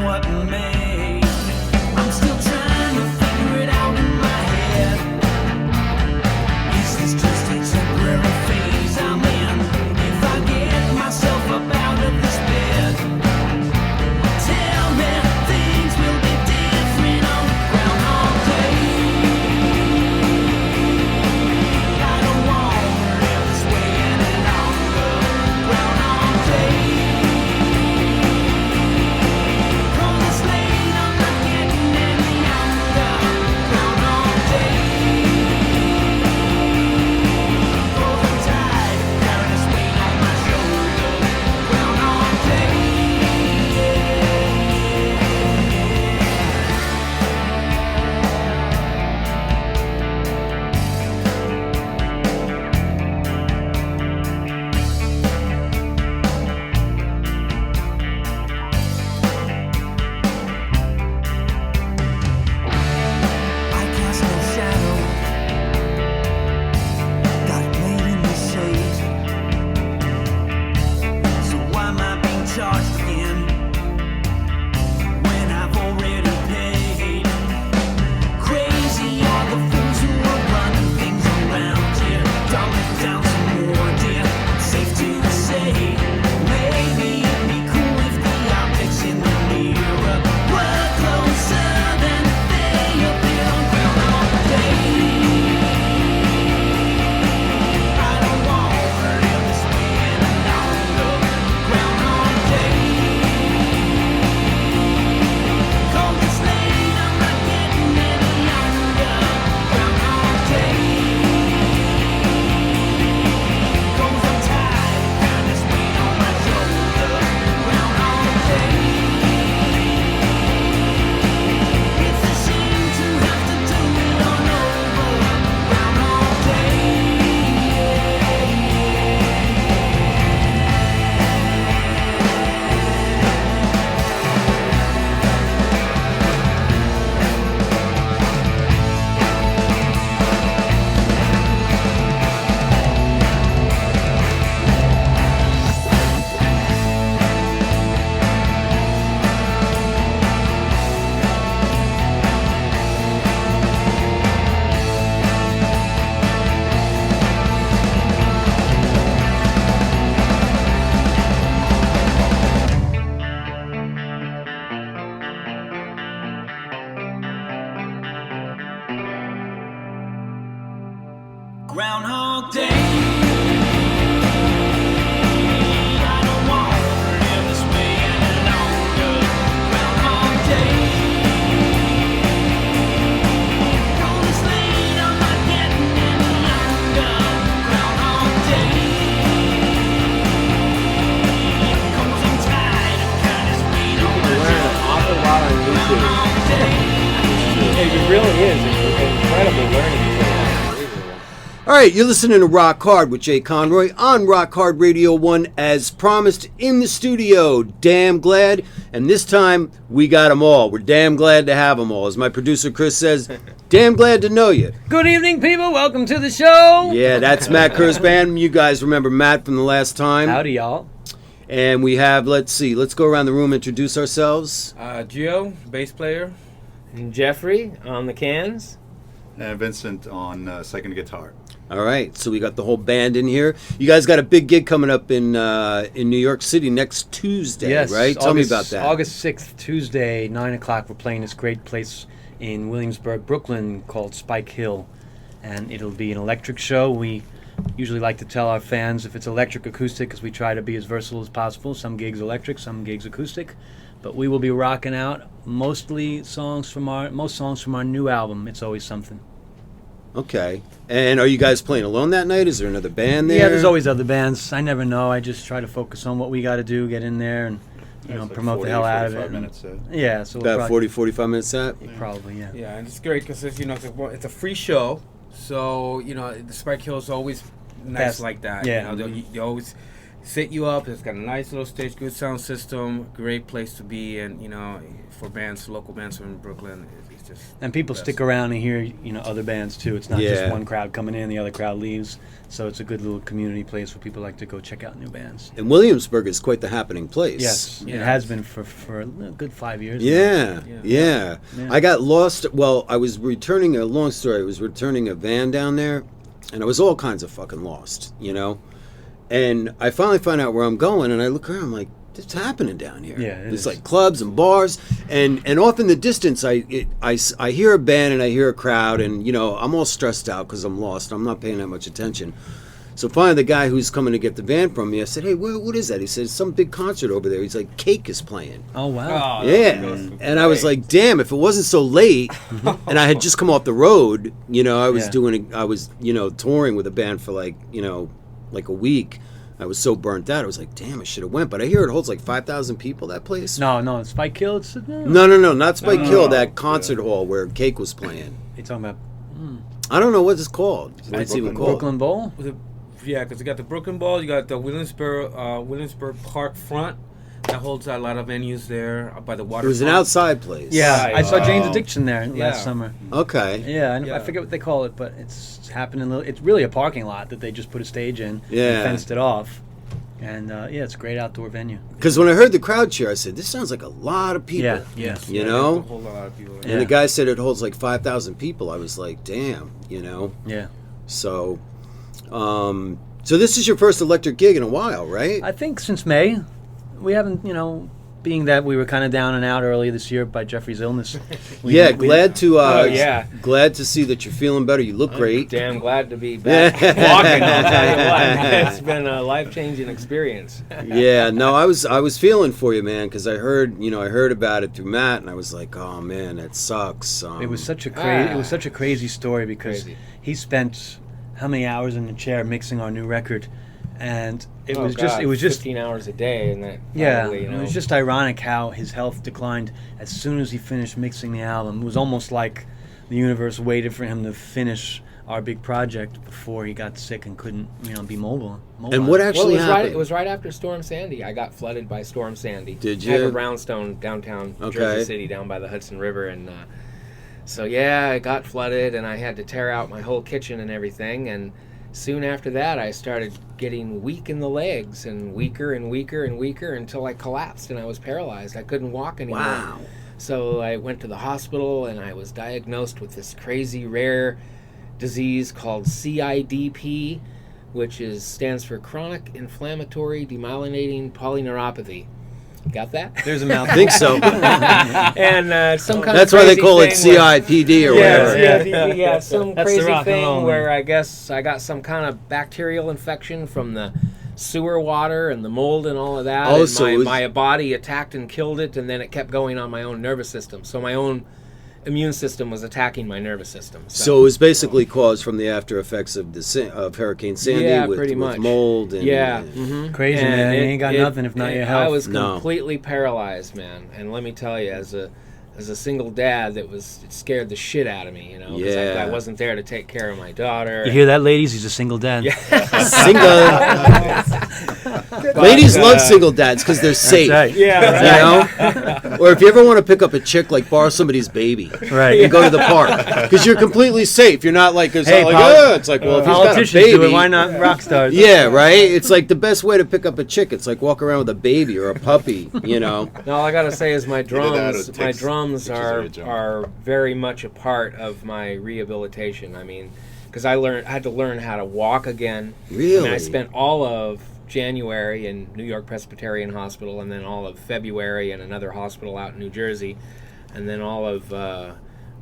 what may. I'm still trying to figure it out in my head. Is this just a temporary phase I'm in? If I get myself up out of this bed, tell me things will be different on Groundhog Day. I don't want to live this way any longer. Groundhog Day. 'Cause it's late, I'm not getting any younger. Groundhog Day. 'Cause I'm tired of carrying this weight on my shoulder. Groundhog Day. I cast no shadow. Got it made in the shade. So why am I being charged again when I've already paid? Crazy are the fools who are running things around here. Dumb it down some more, dear. Safe to say, maybe it'd be cool if the objects in the mirror were closer than they appear on Groundhog Day. I don't want to live this way any longer. Groundhog Day. 'Cause it's late, I'm not getting any younger. Groundhog Day. 'Cause I'm tired of carrying this weight on my shoulder. Groundhog Day. It's a shame to have to do it all over. Groundhog Day. Groundhog Day. I don't want to live this way any longer. Groundhog Day. 'Cause it's late, I'm not getting any younger. Groundhog Day. 'Cause I'm tired of carrying this weight on my Learn an awful lot on YouTube. Groundhog Day. It really is. It's an incredible learning tool. All right, you're listening to Rock Hard with Jay Conroy on Rock Hard Radio 1 as promised in the studio. Damn glad. And this time, we got them all. We're damn glad to have them all. As my producer Chris says, damn glad to know you. Good evening, people. Welcome to the show. Yeah, that's Matt Kerr's band. You guys remember Matt from the last time. Howdy, y'all. And we have, let's go around the room, introduce ourselves. Gio, bass player. And Jeffrey on the cans. And Vincent on second guitar. All right, so we got the whole band in here. You guys got a big gig coming up in New York City next Tuesday, Yes, right? Tell me about that. August 6th, Tuesday, 9 o'clock. We're playing this great place in Williamsburg, Brooklyn called Spike Hill. And it'll be an electric show. We usually like to tell our fans if it's electric acoustic because we try to be as versatile as possible. Some gigs electric, some gigs acoustic. But we will be rocking out most songs from our new album, It's Always Something. Okay. And are you guys playing alone that night? Is there another band there? Yeah, there's always other bands. I never know. I just try to focus on what we got to do, get in there, and promote the hell out of it. Minutes, yeah, so about 40-45 minutes set. Probably, yeah. Yeah, and it's great because it's a free show, so the Spike Hill is always nice Best. like that. Yeah. They always sit you up. It's got a nice little stage, good sound system, great place to be, and for bands, local bands from Brooklyn, it's just. And people the best. stick around and hear, other bands too. It's not just Yeah. one crowd coming in, the other crowd leaves. So it's a good little community place where people like to go check out new bands. And Williamsburg is quite the happening place. Yes, it Yeah. has been for a good 5 years. Yeah, Yeah. yeah. Yeah. I got lost. Well, I was returning a long story. I was returning a van down there, and I was all kinds of fucking lost, And I finally find out where I'm going, and I look around. I'm like, "What's happening down here?" Yeah, it it's is. like clubs and bars, and off in the distance, I hear a band and I hear a crowd, and I'm all stressed out because I'm lost. I'm not paying that much attention. So finally, the guy who's coming to get the van from me, I said, "Hey, what is that?" He said, "Some big concert over there." He's like, "Cake is playing." Oh wow. Oh, Yeah, that's and I was great. like, "Damn! If it wasn't so late, and I had just come off the road, I was Yeah. touring with a band for like a week. I was so burnt out. I was like, damn, I should have went. But I hear it holds like 5,000 people. That place? No, it's Spike Hill. It's No, not Spike No. Hill. That concert hall where Cake was playing. You're talking about I don't know what it's called. What it's even Brooklyn called. Brooklyn Bowl. Yeah, because you got the Brooklyn Bowl, you got the Williamsburg Park front that holds a lot of venues there by the water. It was an outside place. Yeah, Right. I saw Jane's Oh. Addiction there Yeah. last summer. Okay. Yeah, I Yeah. forget what they call it, but it's happening. It's really a parking lot that they just put a stage in Yeah. and fenced it off. And it's a great outdoor venue. Because when I heard the crowd cheer, I said, this sounds like a lot of people. Yeah. Yes, You yeah, know? there's a whole lot of people there. And the guy said it holds like 5,000 people. I was like, damn, Yeah. So, so this is your first electric gig in a while, right? I think since May, we haven't, being that we were kind of down and out earlier this year by Jeffrey's illness. Yeah, glad to Oh, yeah. glad to see that you're feeling better. You look great. Damn glad to be back walking. I'll tell you what, it's been a life-changing experience. Yeah, no, I was feeling for you, man, because I heard about it through Matt, and I was like, oh man, that sucks. It was such a crazy story because Crazy. he spent how many hours in the chair mixing our new record, and it Oh, was God, just 15 hours a day, and that yeah, probably, it was just ironic how his health declined as soon as he finished mixing the album. It was almost like the universe waited for him to finish our big project before he got sick and couldn't, be mobile. And what actually well, happened? it was right after Storm Sandy. I got flooded by Storm Sandy. Did I have you? a brownstone downtown Okay. Jersey City, down by the Hudson River, and so yeah, I got flooded, and I had to tear out my whole kitchen and everything. And soon after that, I started getting weak in the legs, and weaker and weaker and weaker until I collapsed and I was paralyzed. I couldn't walk anymore. Wow. So I went to the hospital, and I was diagnosed with this crazy rare disease called CIDP, which stands for chronic inflammatory demyelinating polyneuropathy. Got that? There's a I mouthful. think so. And some kind That's of why they crazy call it thing where- CIPD or yeah, whatever. yeah, some That's the crazy rock and roll, thing man. where I guess I got some kind of bacterial infection from the sewer water and the mold and all of that. Oh, and so it was- my body attacked and killed it, and then it kept going on my own nervous system. So my own immune system was attacking my nervous system. So it was basically caused from the after effects of Hurricane Sandy Yeah, with, pretty with much. mold. And, Yeah. Crazy, And man. You ain't got nothing if not your health. I was No. completely paralyzed, man. And let me tell you, as a single dad, it scared the shit out of me, 'cause Yeah. I wasn't there to take care of my daughter. You hear that, ladies? He's a single dad. Single. Ladies love single dads because they're safe. right. Yeah, right. You know? Or if you ever want to pick up a chick, like borrow somebody's baby. Right. You go to the park because you're completely safe. You're not like, Hey, it's like, well, if he's got a Politicians do it. baby, Why not rock stars? yeah, right. It's like the best way to pick up a chick. It's like walk around with a baby or a puppy. No, all I gotta say is my Either that or drums. it My takes drums pictures of are your drum. are very much a part of my rehabilitation. I mean, because I had to learn how to walk again. Really? And I spent all of January in New York Presbyterian Hospital, and then all of February in another hospital out in New Jersey, and then all of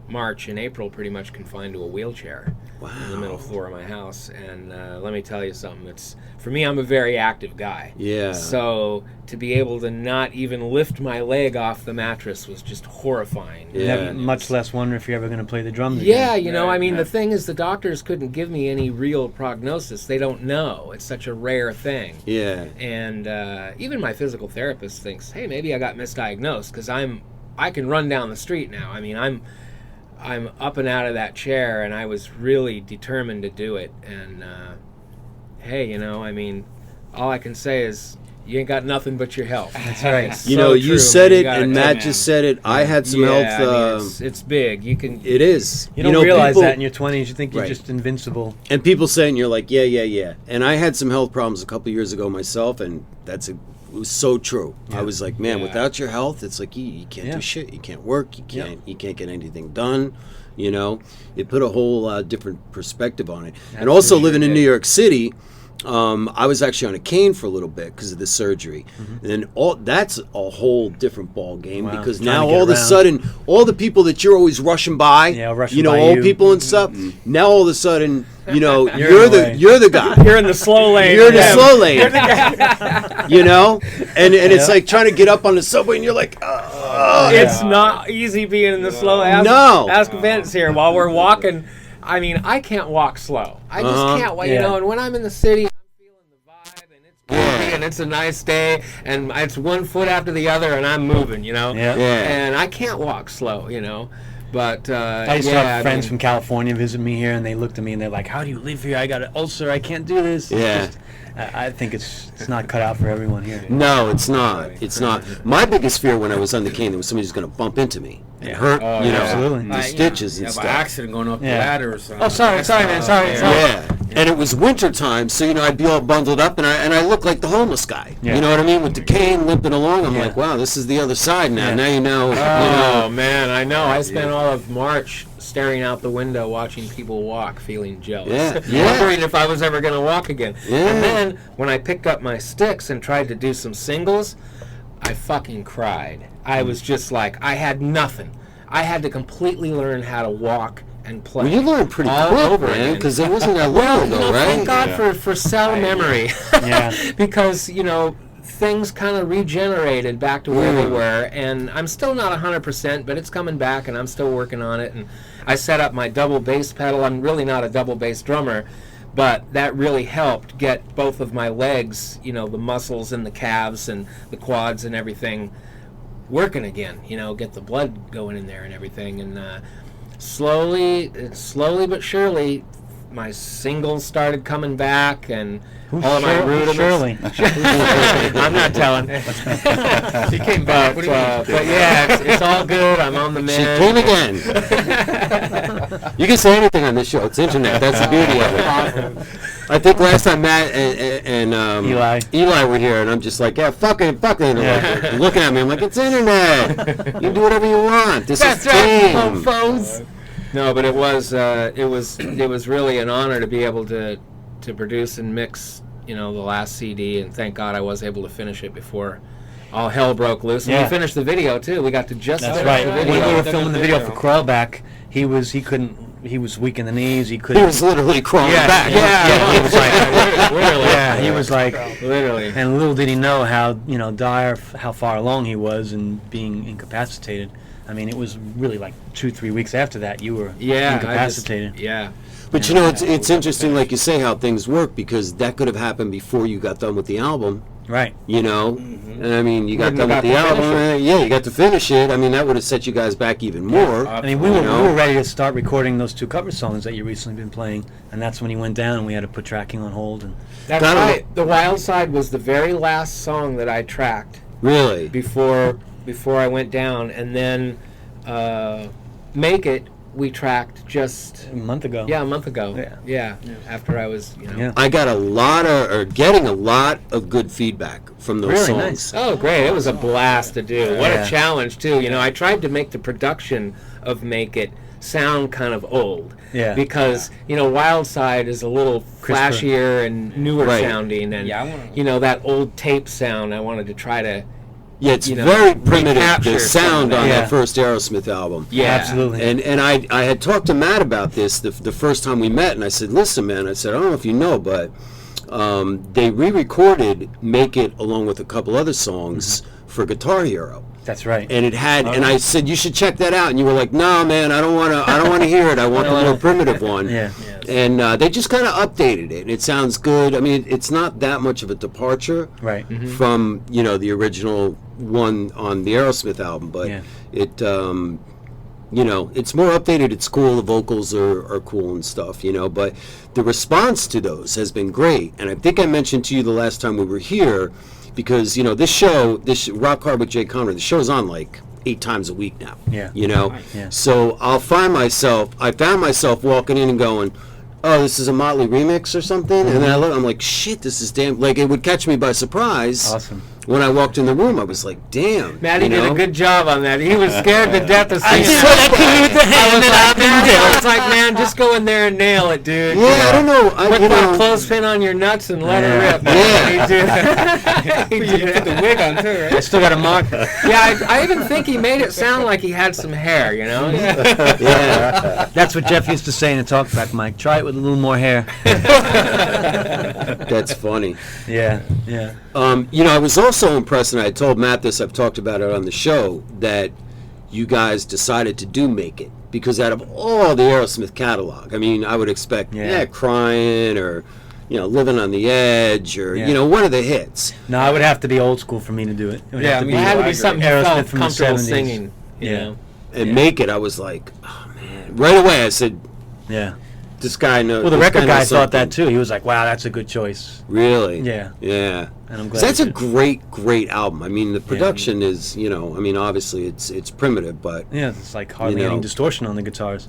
March and April pretty much confined to a wheelchair in the middle floor of my house. And let me tell you something. For me, I'm a very active guy. Yeah. So to be able to not even lift my leg off the mattress was just horrifying. Yeah. Never- much less wonder if you're ever going to play the drums Yeah, again. I mean, the thing is, the doctors couldn't give me any real prognosis. They don't know. It's such a rare thing. Yeah. And even my physical therapist thinks, hey, maybe I got misdiagnosed because I can run down the street now. I mean, I'm up and out of that chair, and I was really determined to do it. And hey, I mean, all I can say is you ain't got nothing but your health. That's right. It's You so know, true, you said man. it, gotta and take Matt it. just said it. I had some Yeah, health. I mean, it's big. You can. It is. You don't know, realize people- that in your 20s. You think you're Right. just invincible. And people saying you're like, yeah. And I had some health problems a couple years ago myself, and it was so true. I was like, man, Yeah. without your health, it's like you can't Yeah. do shit. You can't work. You can't get anything done. You know, it put a whole different perspective on it. And also living in New York City, I was actually on a cane for a little bit because of the surgery, and that's a whole different ball game Wow. because Trying now to get all of a around. sudden, all the people that you're always rushing by, rushing you know, by old you. people and stuff. Now all of a sudden, you know, You're in the way. you're the guy. You're in the slow lane. You're in the Yeah. slow lane. You know, and it's like trying to get up on the subway, and you're like, oh, It's not easy being in the slow. Ask Vince here while we're walking. I mean, I can't walk slow. I just can't. You Yeah. know, and when I'm in the city, I'm feeling the vibe, and it's pretty, and it's a nice day, and it's one foot after the other, and I'm moving. You know, Yeah. and I can't walk slow. You know, but I used to have friends from California visit me here, and they looked at me and they're like, "How do you live here? I got an ulcer. I can't do this." Yeah. I think it's not cut out for everyone here. No, it's not. It's not. My biggest fear when I was on the cane, there was somebody who's going to bump into me and hurt, you know, absolutely. the stitches and by stuff. accident going up the Yeah. ladder or something. Oh, sorry, man. Sorry. Yeah, and it was winter time, so you know I'd be all bundled up, and I look like the homeless guy. Yeah. You know what I mean, with the cane limping along. I'm Yeah. like, wow, this is the other side now. Yeah. Now you know. Oh man, I know. I spent all of March staring out the window, watching people walk, feeling jealous, Yeah. wondering if I was ever going to walk again. Yeah. And then when I picked up my sticks and tried to do some singles, I fucking cried. I was just like, I had nothing. I had to completely learn how to walk and play. Well, you learned pretty all quick, over man, again. because it wasn't that Well, long you ago, know, right? thank God for cell memory. Yeah. Because, you know, things kind of regenerated back to where they were, and I'm still not 100%, but it's coming back, and I'm still working on it. And I set up my double bass pedal. I'm really not a double bass drummer, but that really helped get both of my legs, you know, the muscles in the calves and the quads and everything working again, you know, get the blood going in there and everything. And slowly but surely, my singles started coming back, and all of my rudiments. Shirley. I'm not telling. She came back. What do you mean? But yeah, it's all good. I'm on the She mend. came again. You can say anything on this show. It's internet. That's the beauty of it. I think last time Matt and Eli were here, and I'm just like, yeah, fuck it. Yeah. Looking at me, I'm like, it's internet. You can do whatever you want. This That's is right, team. phones. No, but it was really an honor to be able to produce and mix, you know, the last CD, and thank God I was able to finish it before all hell broke loose. And Yeah. we finished the video too. We got to just That's finish right. the When video. we were filming the video for Crawlback, he was weak in the knees. He He couldn't. was literally crawling back. He was like, Literally. yeah, he was like, Literally. and little did he know how dire, how far along he was in being incapacitated. I mean, it was really like 2-3 weeks after that you were incapacitated. Yeah. But you know, it's interesting, like you say, how things work, because that could have happened before you got done with the album. Right. You know, and I mean, you got Wouldn't done have with the got to album. finish Yeah, you got to finish it. I mean, that would have set you guys back even more. I mean, we were know? ready to start recording those 2 cover songs that you recently been playing, and that's when he went down, and we had to put tracking on hold. And That's Got it. right. The Wild Side was the very last song that I tracked Really? before I went down, and then Make It we tracked just a month ago. a month ago. Yeah. After I was, you know. Yeah. I got getting a lot of good feedback from those Really songs. nice. Oh, great. It was a blast to do. What Yeah. a challenge, too. You know, I tried to make the production of Make It sound kind of old. Yeah. Because, you know, Wild Side is a little Crisper. flashier and newer Right. sounding. And, Yeah, I wanna- you know, that old tape sound, I wanted to try to, Yeah, it's you know, very primitive, recapture the some of sound that. on Yeah. that first Aerosmith album. Absolutely. And I had talked to Matt about this the first time we met, and I said, listen, man, I said, I don't know if you know, but they re-recorded Make It along with a couple other songs for Guitar Hero. That's right. And it had, and I said, you should check that out. And you were like, no, man, I don't want to hear it. I want the more primitive one. Yeah. And they just kind of updated it. It sounds good. I mean, it's not that much of a departure Right. from, you know, the original one on the Aerosmith album, but Yeah. it it's more updated. It's cool. The vocals are cool and stuff, but the response to those has been great. And I think I mentioned to you the last time we were here, because, this Rock Hard with Jay Conroy, the show's on like 8 times a week now. Yeah. Yeah. So I found myself walking in and going, oh, this is a Motley remix or something? And then I'm like, shit, this is damn, like, it would catch me by surprise. Awesome. When I walked in the room, I was like, damn. Maddie did a good job on that. He was scared to death of singing. I was like, man, just go in there and nail it, dude. Yeah, I don't know. Put that clothespin on your nuts and let it rip. Yeah. He did. You put the wig on too, right? I still got a mark. Yeah, I even think he made it sound like he had some hair, Yeah. That's what Jeff used to say in the talkback mic. Try it with a little more hair. That's funny. Yeah, yeah. I was also impressed, and I told Matt this, I've talked about it on the show, that you guys decided to do Make It. Because out of all the Aerosmith catalog, I mean, I would expect, Crying, or, Living on the Edge, or, one of the hits. No, it would have to be old school for me to do it. It would have to It had to be something you Aerosmith felt from the comfortable 70s. singing. You Yeah. know? And Make It, I was like, oh, man. Right away, I said, Yeah. this guy knows. Well, the this record guy knows thought that something. too. He was like, wow, that's a good choice. Really? Yeah. Yeah. And I'm 'Cause glad that's he a did. great album. I mean, the production is, obviously it's primitive, but Yeah, it's like hardly any distortion on the guitars.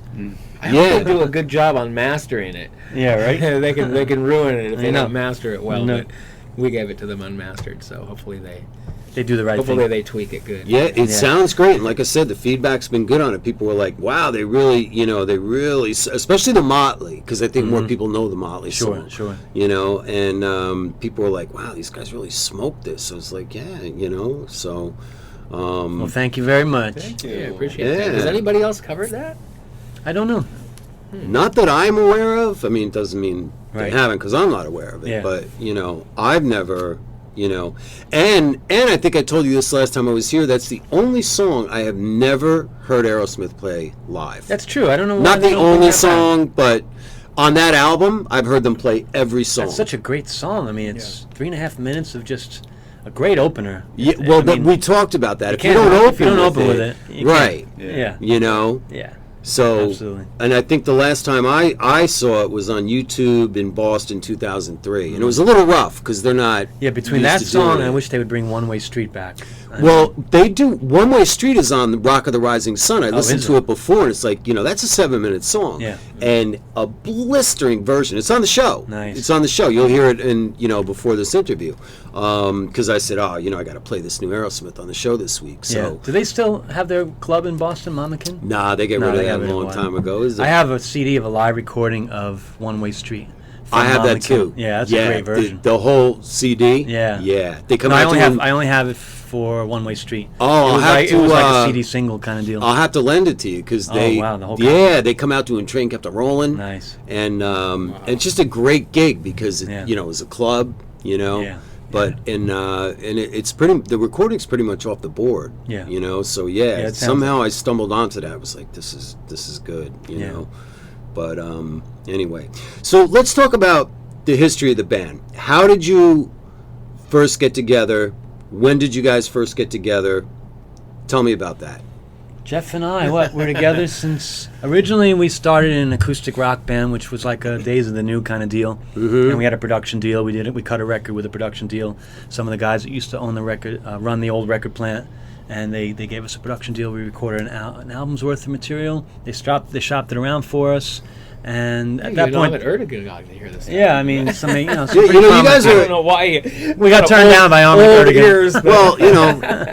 I hope they do a good job on mastering it. Yeah, right? they can ruin it if I they know. don't master it well. No. But we gave it to them unmastered, so hopefully They do the right thing. they tweak it good. yeah, it sounds great. And like I said, the feedback's been good on it. People were like, wow, they really, especially the Motley, because I think more people know the Motley song. Sure. And people were like, wow, these guys really smoked this. I was like, yeah, so. Well, thank you very much. Thank you. Yeah, appreciate Yeah. that. Has anybody else covered that? I don't know. Not that I'm aware of. I mean, it doesn't mean they Right. haven't, because I'm not aware of it. Yeah. But, I've never, and I think I told you this last time I was here, that's the only song I have never heard Aerosmith play live. That's true. I don't know why Not they the don't bring only that back. song, but on that album, I've heard them play every song. That's such a great song. I mean, it's 3.5 minutes of just a great opener. Yeah, well, I mean, we talked about that. If you can't- don't if you open, don't with, open it, with it, you right? Yeah. Yeah. So, Absolutely. and I think the last time I saw it was on YouTube in Boston, 2003, and it was a little rough because they're not. Yeah, between used that to song, doing I it. wish they would bring One Way Street back. Well, they do. One Way Street is on the Rock of the Rising Sun. I listened is to it? it before, and it's like, that's a 7-minute song. Yeah. And a blistering version. It's on the show. Nice. It's on the show. You'll hear it in, before this interview. Because I said, I got to play this new Aerosmith on the show this week. Yeah. So, Do they still have their club in Boston, Mamakin? nah, they get No, rid they of got that rid a of long it. time ago. Is it? I have a CD of a live recording of One Way Street. from I have that Mamakin. too. Yeah, that's a great version. The whole CD. Yeah. Yeah. They come No, out I only have it for One Way Street. Oh, it was like a CD single kind of deal. I'll have to lend it to you because they. wow, the whole they come out doing Train Kept a Rolling. Nice. And it's just a great gig because Yeah. it was a club. Yeah. But it's pretty. The recording's pretty much off the board. Yeah. So it sounds somehow I stumbled onto that. I was like, this is good. You Yeah. know. But anyway, so let's talk about the history of the band. How did you first get together? When did you guys first get together? Tell me about that. Jeff and I, we're together since originally we started in an acoustic rock band, which was like a Days of the New kind of deal. Mm-hmm. And we had a production deal. We did it. We cut a record with a production deal. Some of the guys that used to own the record, run the old record plant, and they gave us a production deal. We recorded an album's worth of material. They shopped it around for us, and at that point, Erdogan to hear this. yeah, I mean, something, some Yeah, pretty you prominent guys I are- don't know why. We got turned down by Armin old Erdogan. ears, but- Well,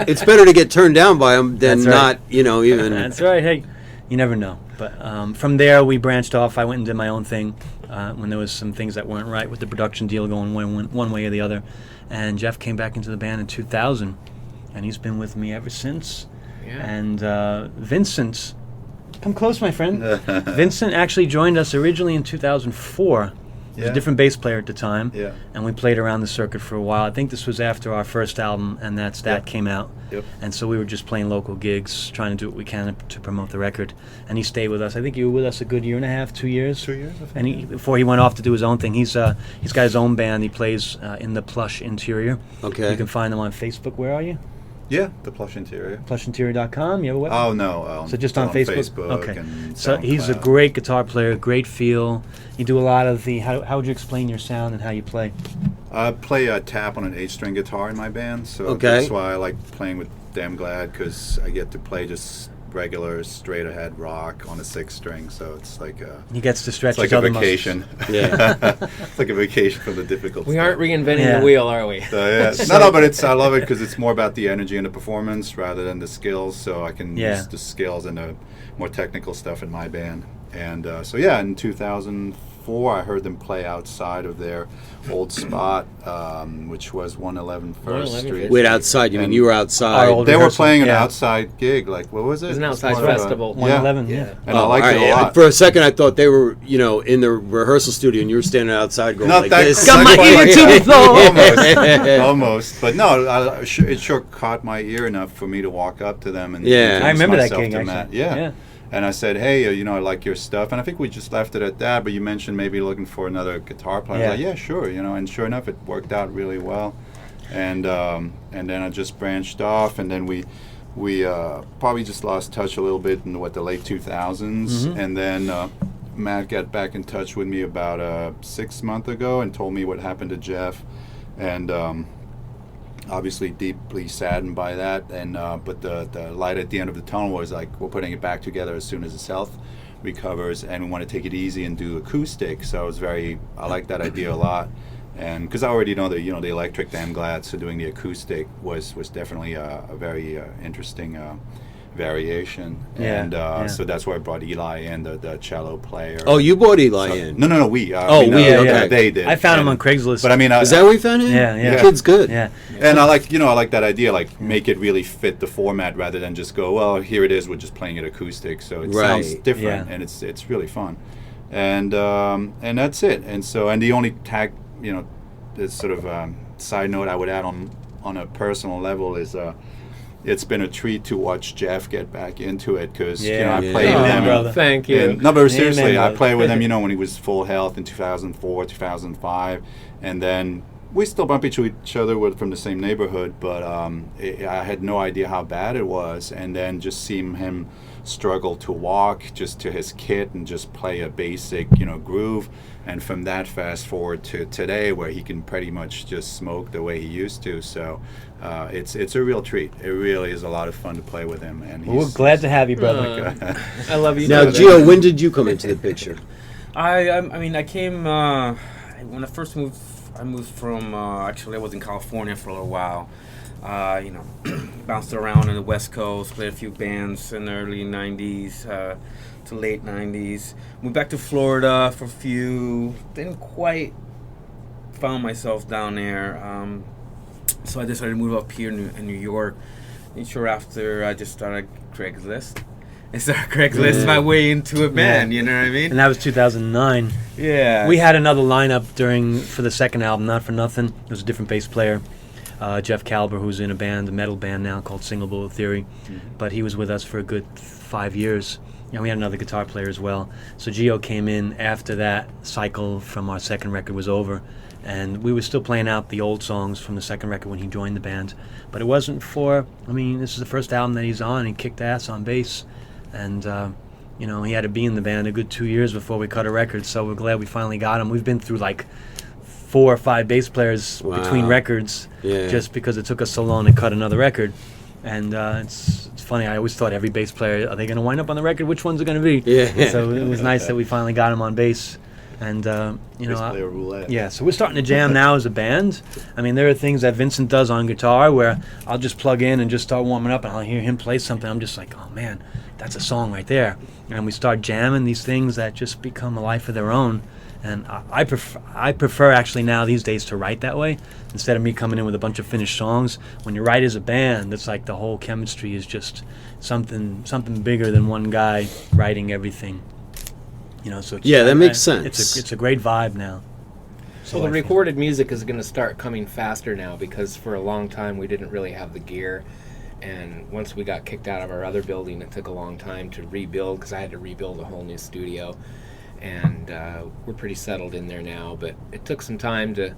it's better to get turned down by them than That's right. not, even. That's right. Hey, you never know. But from there, we branched off. I went and did my own thing when there was some things that weren't right with the production deal going one way or the other. And Jeff came back into the band in 2000, and he's been with me ever since. Yeah. And Vincent, come close, my friend. Vincent actually joined us originally in 2004. He was a Yeah. different bass player at the time. Yeah. And we played around the circuit for a while. I think this was after our first album, and that Yep. came out. Yep. And so we were just playing local gigs, trying to do what we can to promote the record. And he stayed with us. I think you were with us a good year and a half, 2 years. 2 years, I think. And before he went off to do his own thing, he's got his own band. He plays in the Plush Interior. Okay. You can find him on Facebook. Where are you? Yeah, the Plush Interior. PlushInterior.com. You have a website? Oh no. So just on Facebook? Facebook Okay. and So he's a SoundCloud. great guitar player, great feel. You do a lot of the. How would you explain your sound and how you play? I play a tap on an 8-string guitar in my band, so Okay. that's why I like playing with Damn Glad, because I get to play just regular straight ahead rock on a 6-string. So it's like He gets to stretch it's like his a other vacation. Yeah. It's like a vacation from the difficult. We stuff. aren't reinventing Yeah. the wheel, are we? So, yeah. No, but I love it because it's more about the energy and the performance rather than the skills. So I can Yeah. use the skills and the more technical stuff in my band. And so yeah, in 2004, I heard them play outside of their old spot, which was 111 First 111 Street. Wait, outside. You mean you were outside? Our old They were rehearsal, playing an yeah. outside gig. Like, what was it? It was an outside Part of a- festival. 111. Yeah. And I liked all it a right. lot. For a second, I thought they were, in the rehearsal studio, and you were standing outside going Not like that this. Got my ear to the floor. Almost, but no, it sure caught my ear enough for me to walk up to them and Yeah. introduce I remember that myself gig, to actually. Matt. Yeah. Yeah. And I said, hey, I like your stuff, and I think we just left it at that. But you mentioned maybe looking for another guitar player. Yeah. Like, yeah, sure, and sure enough, it worked out really well. And then I just branched off, and then we probably just lost touch a little bit in the late 2000s, and then Matt got back in touch with me about 6 months ago and told me what happened to Jeff, and obviously deeply saddened by that. And but the light at the end of the tunnel was like, we're putting it back together as soon as his health recovers, and we want to take it easy and do acoustic. So I like that idea a lot. And because I already know the the electric Damn Glad, so doing the acoustic was definitely a very interesting variation. Yeah, And yeah. so that's why I brought Eli in, the cello player. Oh, you bought Eli So- in. No, we. we, okay. They did. I found him And- on Craigslist. But I mean, Is that where you found him? Yeah, yeah. The kid's good. Yeah. and I like that idea, like make it really fit the format rather than just go, well, here it is, we're just playing it acoustic, so it sounds Right. different, Yeah. and it's really fun, and that's it. And so, and the only tag, this sort of side note I would add on a personal level is it's been a treat to watch Jeff get back into it, because Yeah. I Yeah. played Oh, with him. brother. Thank you. No, but seriously, Amen, I brother. played with him, when he was full health in 2004, 2005, and then we still bump into each other from the same neighborhood, but I had no idea how bad it was, and then just seeing him struggle to walk just to his kit and just play a basic, groove, and from that fast forward to today where he can pretty much just smoke the way he used to. So it's a real treat. It really is a lot of fun to play with him, and Well, we're glad to have you, brother. I love you. Now, too. Gio, when did you come into the picture? I mean, I came when I first moved. I moved from actually I was in California for a little while. Bounced around in the West Coast, played a few bands in the early '90s to late '90s. Moved back to Florida for a few. Didn't quite found myself down there. So I decided to move up here in New York. And sure after I just started Craigslist. I started Craigslist my way into a band. You know what I mean? And that was 2009. Yeah. We had another lineup for the second album, Not For Nothing. It was a different bass player, Jeff Calber, who's in a metal band now called Single Bullet Theory. But he was with us for a good 5 years. And we had another guitar player as well. So Gio came in after that cycle from our second record was over. And we were still playing out the old songs from the second record when he joined the band. But it wasn't this is the first album that he's on. He kicked ass on bass. And, he had to be in the band a good 2 years before we cut a record. So we're glad we finally got him. We've been through like 4 or 5 bass players between records, Yeah. just because it took us so long to cut another record. And it's funny. I always thought every bass player, are they going to wind up on the record? Which one's it going to be? Yeah. So it was nice that we finally got him on bass. And Bass player roulette. yeah, so we're starting to jam now as a band. I mean, there are things that Vincent does on guitar where I'll just plug in and just start warming up, and I'll hear him play something. I'm just like, oh man, that's a song right there. And we start jamming these things that just become a life of their own. And I prefer actually now these days to write that way instead of me coming in with a bunch of finished songs. When you write as a band, it's like the whole chemistry is just something bigger than one guy writing everything. So Yeah, that makes sense. It's a great vibe now. So the recorded music is going to start coming faster now, because for a long time we didn't really have the gear, and once we got kicked out of our other building, it took a long time to rebuild, because I had to rebuild a whole new studio, and we're pretty settled in there now, but it took some time to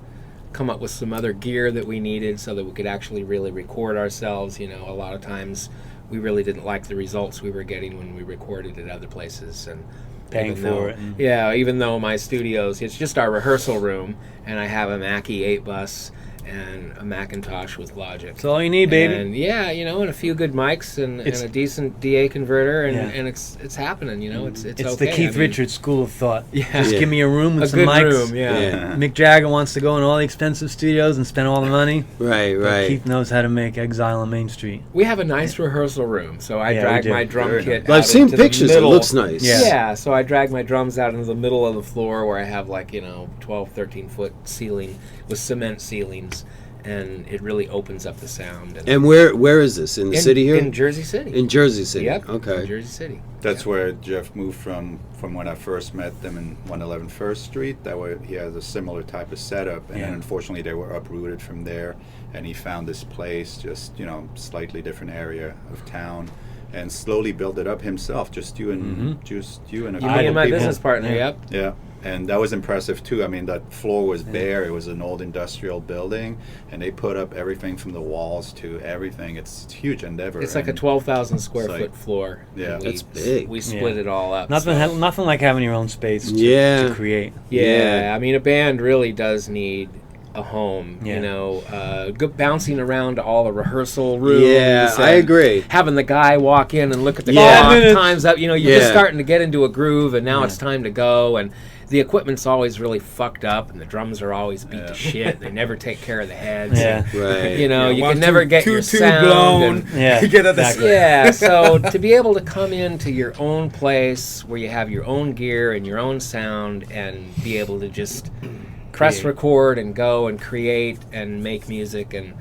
come up with some other gear that we needed so that we could actually really record ourselves. You know, a lot of times we really didn't like the results we were getting when we recorded at other places, and Paying even for though- it. And Yeah, even though my studio's, it's just our rehearsal room, and I have a Mackie 8 bus and a Macintosh with Logic. that's all you need, baby. And yeah, you know, and a few good mics and It's- a decent DA converter, and, Yeah. and it's happening. You know, it's It's okay. the Keith I mean, Richards school of thought. Yeah. Just Yeah. give me a room with a some good mics. room. Yeah. Yeah. Mick Jagger wants to go in all the expensive studios and spend all the money. Right, But right. Keith knows how to make Exile on Main Street. We have a nice rehearsal room, so I Yeah, we drag do. my drum Very kit. nice. Well, I've out seen into the pictures. It middle. looks nice. Yeah. Yeah, so I drag my drums out into the middle of the floor where I have 12, 13-foot ceiling with cement ceilings, and it really opens up the sound. And where is this? In the city here? In Jersey City. In Jersey City. Yep. Okay. In Jersey City. That's where Jeff moved from when I first met them in 111 First Street. That way he has a similar type of setup, and Yeah. then unfortunately they were uprooted from there, and he found this place, just slightly different area of town, and slowly built it up himself. Just you and a You, couple me and my people. business partner. Yeah. Yep. Yeah, and that was impressive too. I mean, that floor was bare. It was an old industrial building, and they put up everything from the walls to everything. It's a huge endeavor. It's like a and 12,000 square it's like- foot floor. Yeah. and That's big. We split Yeah. it all up. Nothing, so- nothing like having your own space to, Yeah. to create. Yeah, Yeah. I mean, a band really does need a home. Yeah. You know, bouncing around to all the rehearsal rooms. Yeah, I and agree. Having the guy walk in and look at the Yeah. clock, 5 minutes. time's up. You know, you're just Yeah. starting to get into a groove, and now Yeah. it's time to go. And the equipment's always really fucked up, and the drums are always beat to shit. They never take care of the heads. Yeah. Right. You know, you One, can never two, get two, your two sound. blown. and- Yeah, You get at the exactly. yeah, so to be able to come into your own place where you have your own gear and your own sound and be able to just press record and go and create and make music, and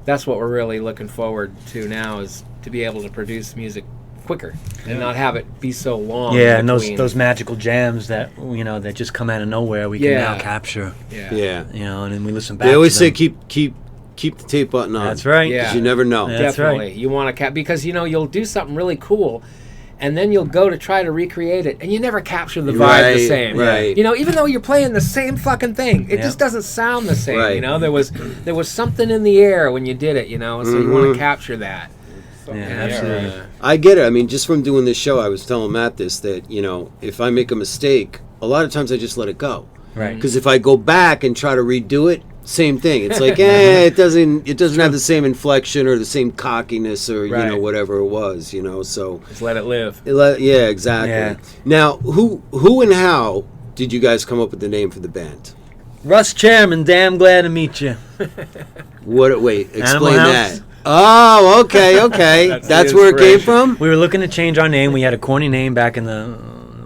that's what we're really looking forward to now, is to be able to produce music quicker and not have it be so long. Yeah, in and between. those magical jams that that just come out of nowhere, we can now Yeah. capture. Yeah. Yeah. And then we listen back. They always to say them. keep the tape button on. That's right. Yeah. Because you never know. Yeah. That's Definitely. right. You want to because you'll do something really cool, and then you'll go to try to recreate it, and you never capture the vibe the Right, same. right. You know, even though you're playing the same fucking thing, it Yeah. just doesn't sound the same. Right. You know, there was something in the air when you did it. You know, so you want Mhm. to capture that. Yeah, And, absolutely. I get it. I mean, just from doing this show, I was telling Matt this, that, if I make a mistake, a lot of times I just let it go. Right. Because if I go back and try to redo it, same thing. It's like, it doesn't have the same inflection or the same cockiness or Right. whatever it was. So Just let it live. yeah, exactly. Yeah. Now, who and how did you guys come up with the name for the band? Russ Chairman, damn glad to meet you. Wait, explain Animal that. House. Oh, okay. That's That's the where it came inspiration. from. We were looking to change our name. We had a corny name back in the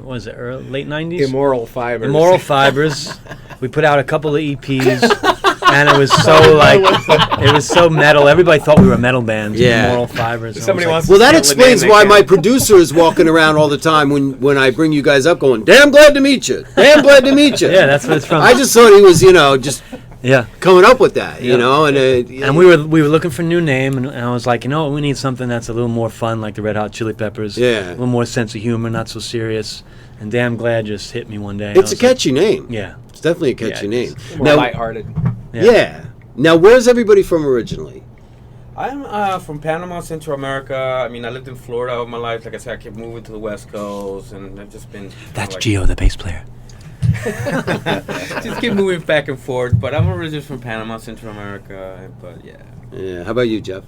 late 90s? Immoral fibers. Immoral Fibers. We put out a couple of EPs, and it was so metal. Everybody thought we were a metal band. Yeah. Immoral Fibers. And I Somebody was wants Well, to that steal the explains name, why they my can. producer is walking around all the time when I bring you guys up going, damn glad to meet you. Damn glad to meet you. Yeah, that's what it's from. I just thought he was, just yeah. coming up with that, Yeah. and And we were looking for a new name, and I was like, we need something that's a little more fun, like the Red Hot Chili Peppers. Yeah. A little more sense of humor, not so serious. And Damn Glad just hit me one day. it's a catchy name. Yeah. It's definitely a catchy Yeah, name. More Now, lighthearted. yeah. Now, where's everybody from originally? I'm from Panama, Central America. I mean, I lived in Florida all my life. Like I said, I kept moving to the West Coast, and I've just been. That's like, Gio, the bass player. Just keep moving back and forth. But I'm originally from Panama, Central America. But yeah. Yeah. How about you, Jeff?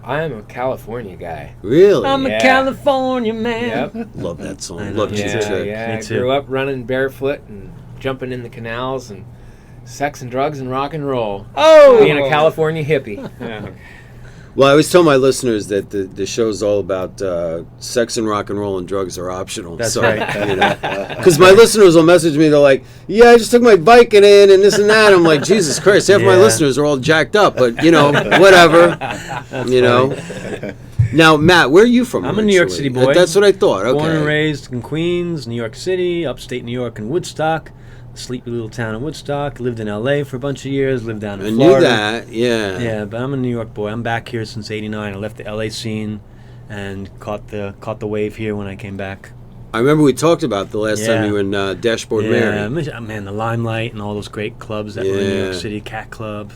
I am a California guy. Really? I'm Yeah. a California man. Yep. Love that song. I know. Love Me Cheap too. Trick. Yeah, Me I too. grew up running barefoot and jumping in the canals and sex and drugs and rock and roll. Oh! Being a California hippie. Yeah. Well, I always tell my listeners that the show's all about sex and rock and roll and drugs are optional. That's so, right. Because my listeners will message me, they're like, yeah, I just took my bike in and this and that. I'm like, Jesus Christ, half my Yeah. listeners are all jacked up, but, whatever. Now, Matt, where are you from? I'm a New York originally? City boy. That's what I thought. Okay. Born and raised in Queens, New York City, upstate New York, and Woodstock. Sleepy little town in Woodstock. Lived in L.A. for a bunch of years. Lived down in I Florida. knew that, yeah. Yeah, but I'm a New York boy. I'm back here since '89. I left the L.A. scene and caught the wave here when I came back. I remember we talked about the last time Yeah. you were in Dashboard Yeah, Mary. man, the Limelight and all those great clubs that were in New York City, Cat Club.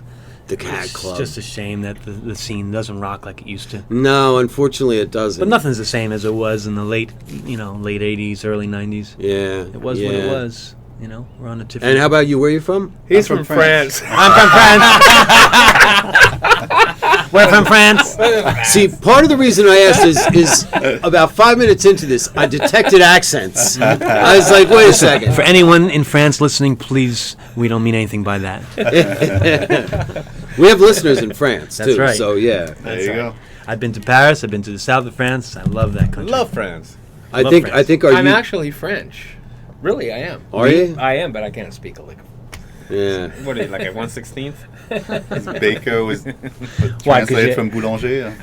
The Cat It's Club. just a shame that the scene doesn't rock like it used to. No, unfortunately it doesn't. But nothing's the same as it was in the late 80s, early 90s. Yeah. It was what it was. We're on a different. And how about you? Where are you from? He's I'm from from France. I'm from France. We're from France. See, part of the reason I asked is about 5 minutes into this, I detected accents. I was like, wait a second. For anyone in France listening, please, we don't mean anything by that. We have listeners in France, That's too. right. So, yeah. There you go. I've been to Paris. I've been to the south of France. I love that country. Love France. I Love think France. are I'm you... actually French. Really, I am. Are you? I am, but I can't speak a lick. Yeah. What are you, like at 1/16th? Baker was Why, 'cause translated you- from boulanger.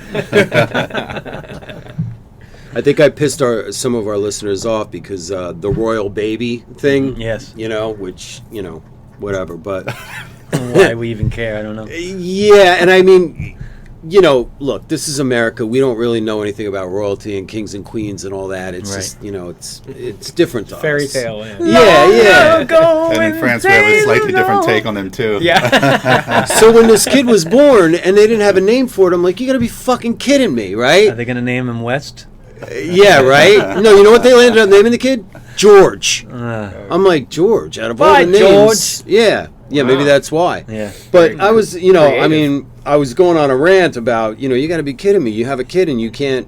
I think I pissed some of our listeners off because the royal baby thing. Yes. Which, whatever. But, Why we even care, I don't know. yeah, and I mean... look, this is America. We don't really know anything about royalty and kings and queens and all that. It's Right. just, it's different to Fairy us. tale land. Yeah. And in France, we have a slightly different take on them, too. Yeah. So when this kid was born and they didn't have a name for it, I'm like, you gotta be fucking kidding me, Are right? they going to name him West? Yeah, right? No, you know what they landed up naming the kid? George. I'm like, George, out of all Bye, the names. Yeah, maybe that's why. Yeah. But I was, I creative. mean, I was going on a rant about, you got to be kidding me. You have a kid and you can't.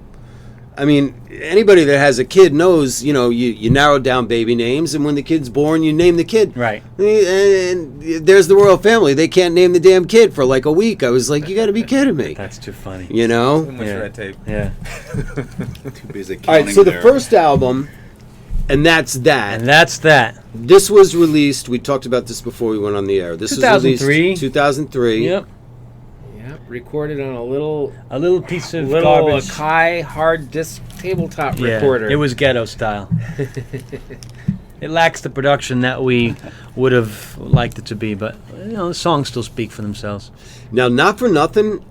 I mean, anybody that has a kid knows, you narrow down baby names, and when the kid's born, you name the kid. Right. And there's the royal family. They can't name the damn kid for like a week. I was like, you got to be kidding me. That's too funny. You know? Too much Yeah. red tape. Yeah. Too busy All right, counting so the their- first album, and that's that. And that's that. This was released. We talked about this before we went on the air. This was 2003. released 2003. Yep. Yep. Recorded on a little Piece of little garbage. Akai hard disk tabletop Yeah, recorder. it was ghetto style. It lacks the production that we would have liked it to be, but the songs still speak for themselves. Now, Not For Nothing.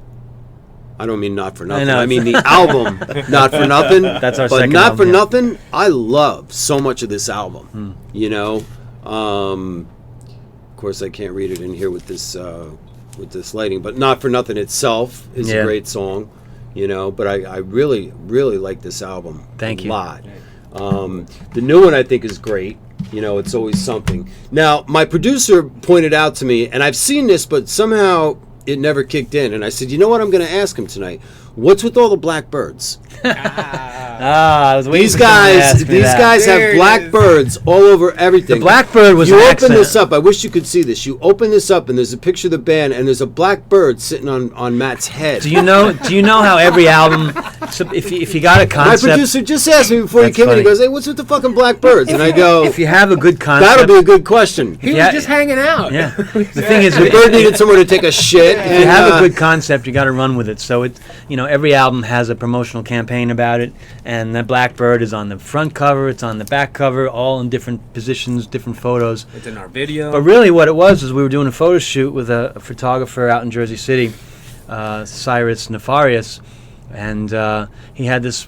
I don't mean Not For Nothing. know. I mean the album, Not For Nothing. That's our but second Not album, For yeah. Nothing. I love so much of this album. Of course, I can't read it in here with this lighting, but Not For Nothing itself is a Yeah. great song. But I really, really like this album. Thank you. A lot. The new one I think is great. It's always something. Now, my producer pointed out to me, and I've seen this, but somehow it never kicked in. And I said, you know what I'm going to ask him tonight? What's with all the black birds? I was waiting These for someone to guys, ask me these that. guys There have it black is. birds all over everything. The blackbird was You an open accent. this up. I wish you could see this. You open this up, and there's a picture of the band, and there's a black bird sitting on Matt's head. Do you know how every album? So if you got a My concept, producer just asked me before he That's came in. He funny. goes, "Hey, what's with the fucking black birds?" And I go, if you have a good concept, "That'll be a good question." He Yeah. was just hanging out. yeah. The thing is, The bird needed somewhere to take a shit. if you have a good concept, you got to run with it. So every album has a promotional campaign about it, and the blackbird is on the front cover, it's on the back cover, all in different positions, different photos. It's in our video. But really, what it was is we were doing a photo shoot with a photographer out in Jersey City, Cyrus Nefarious, and he had this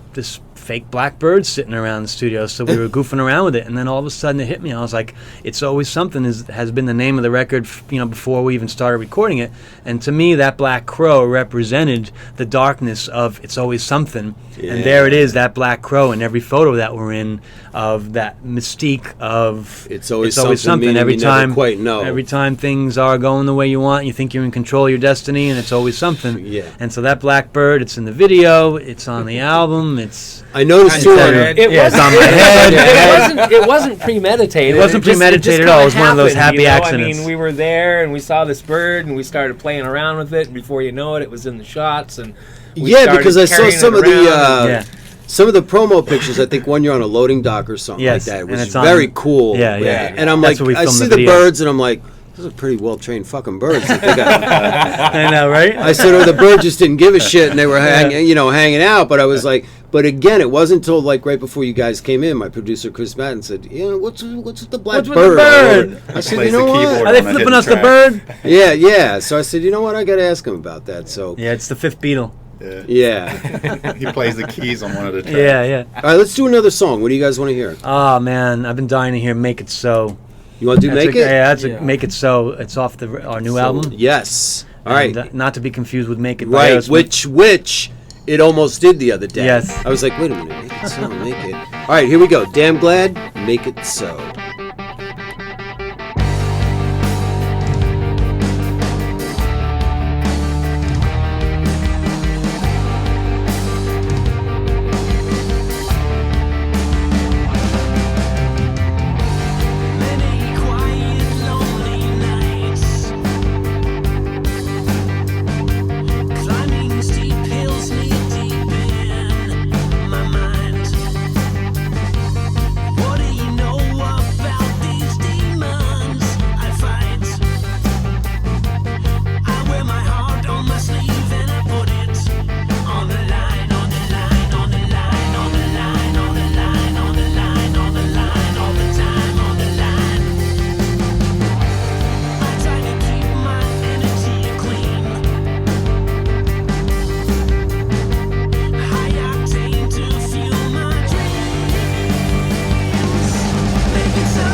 fake black bird sitting around the studio. So we were goofing around with it, and then all of a sudden it hit me. I was like, "It's Always Something" has been the name of the record, before we even started recording it. And to me, that black crow represented the darkness of "It's Always Something." And there it is, that black crow in every photo that we're in, of that mystique of It's always something, meaning every you never time, quite know. every time things are going the way you want, you think you're in control of your destiny, and it's always something. Yeah. And so that blackbird, it's in the video, it's on the album, it's I noticed too. Kinda- It Yeah, wasn't. it's on my head. It wasn't premeditated. It wasn't just premeditated at all. It was kinda one of those happened, happy I accidents. mean, we were there and we saw this bird and we started playing around with it. And before you know it, it was in the shots. And we Yeah, started because I saw carrying some it of the around. Yeah. some of the promo pictures. I think one you're on a loading dock or something Yes, like that. It and was it's on- very cool. Yeah, yeah. And I'm That's like, where we I filmed see the the video. birds, and I'm like, those are pretty well trained fucking birds. I think I know, right? I said, oh, the bird just didn't give a shit, and they were hanging out. But I was like, but again, it wasn't until like right before you guys came in, my producer Chris Madden said, what's with the black What's with the bird? bird? I said, Plays you know the what? keyboard. Are they on a flipping hidden us the track. bird? Yeah. So I said, you know what? I got to ask him about that. So Yeah, it's the fifth Beatle. Yeah. He plays the keys on one of the tracks. Yeah. All right, let's do another song. What do you guys want to hear? Oh man, I've been dying to hear "Make It So." You want to do Make It? Yeah, that's Yeah. "Make It So." It's off our new album. Yes. All right. And, not to be confused with "Make It." by Right, Aerosmith. which it almost did the other day. Yes. I was like, wait a minute, Make It So, Make It. All right, here we go. Damn Glad, Make It So. Many quiet, lonely nights, climbing steep hills knee deep in my mind. What do you know about these demons I fight? I wear my heart on my sleeve and I put it on the line, on the line, on the line, on the line, on the line, on the line, on the line, all the time on the line. I try to keep my energy clean, high octane to fuel my dreams. Make it so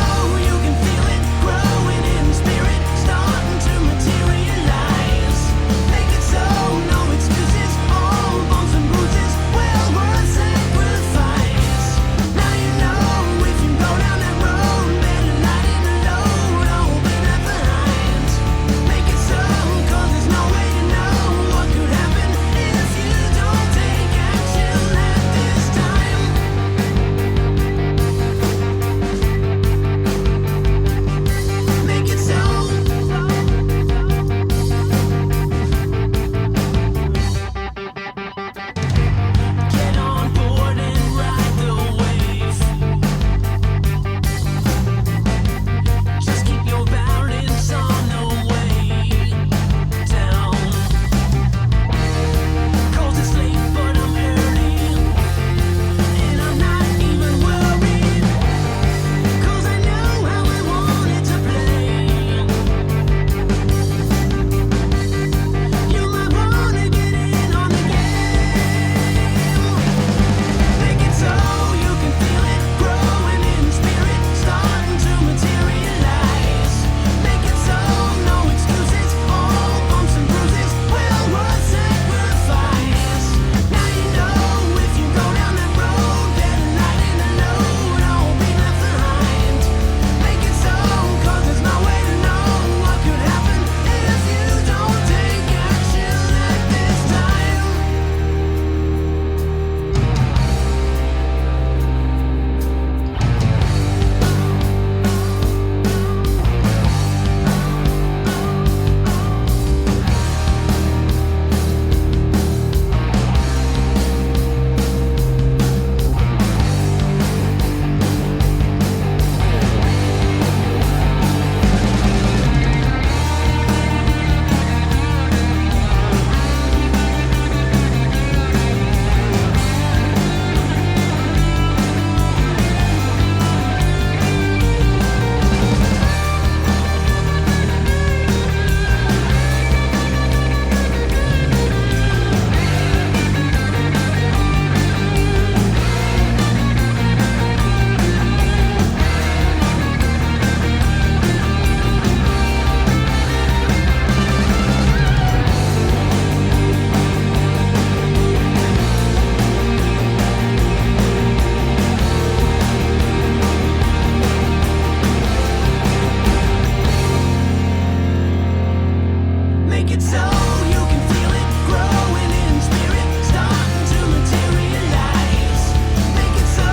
you can feel it growing in spirit, starting to materialize. Make it so no excuses, all bumps and bruises, well worth sacrifice. Now you know if you go down that road, better lighten the load, don't be left behind. Make it so, 'cause there's no way to know what could happen if you don't take action at this time. Make it so. Get on board and ride the wave. Just keep your balance on the way down. Cold as late, but I'm early, and I'm not even worried, 'cause I know how I want it to play. You might wanna get in on the game. Make it so you can feel it growing in spirit, starting to materialize. Make it so no excuses, all bumps and bruises, well worth sacrifice. Now you know if you go down that road, better lighten the load, don't be left behind. Make it so, 'cause there's no way to know what could happen if you don't take action at this time. Make it so you can feel it growing in spirit, starting to materialize. Make it so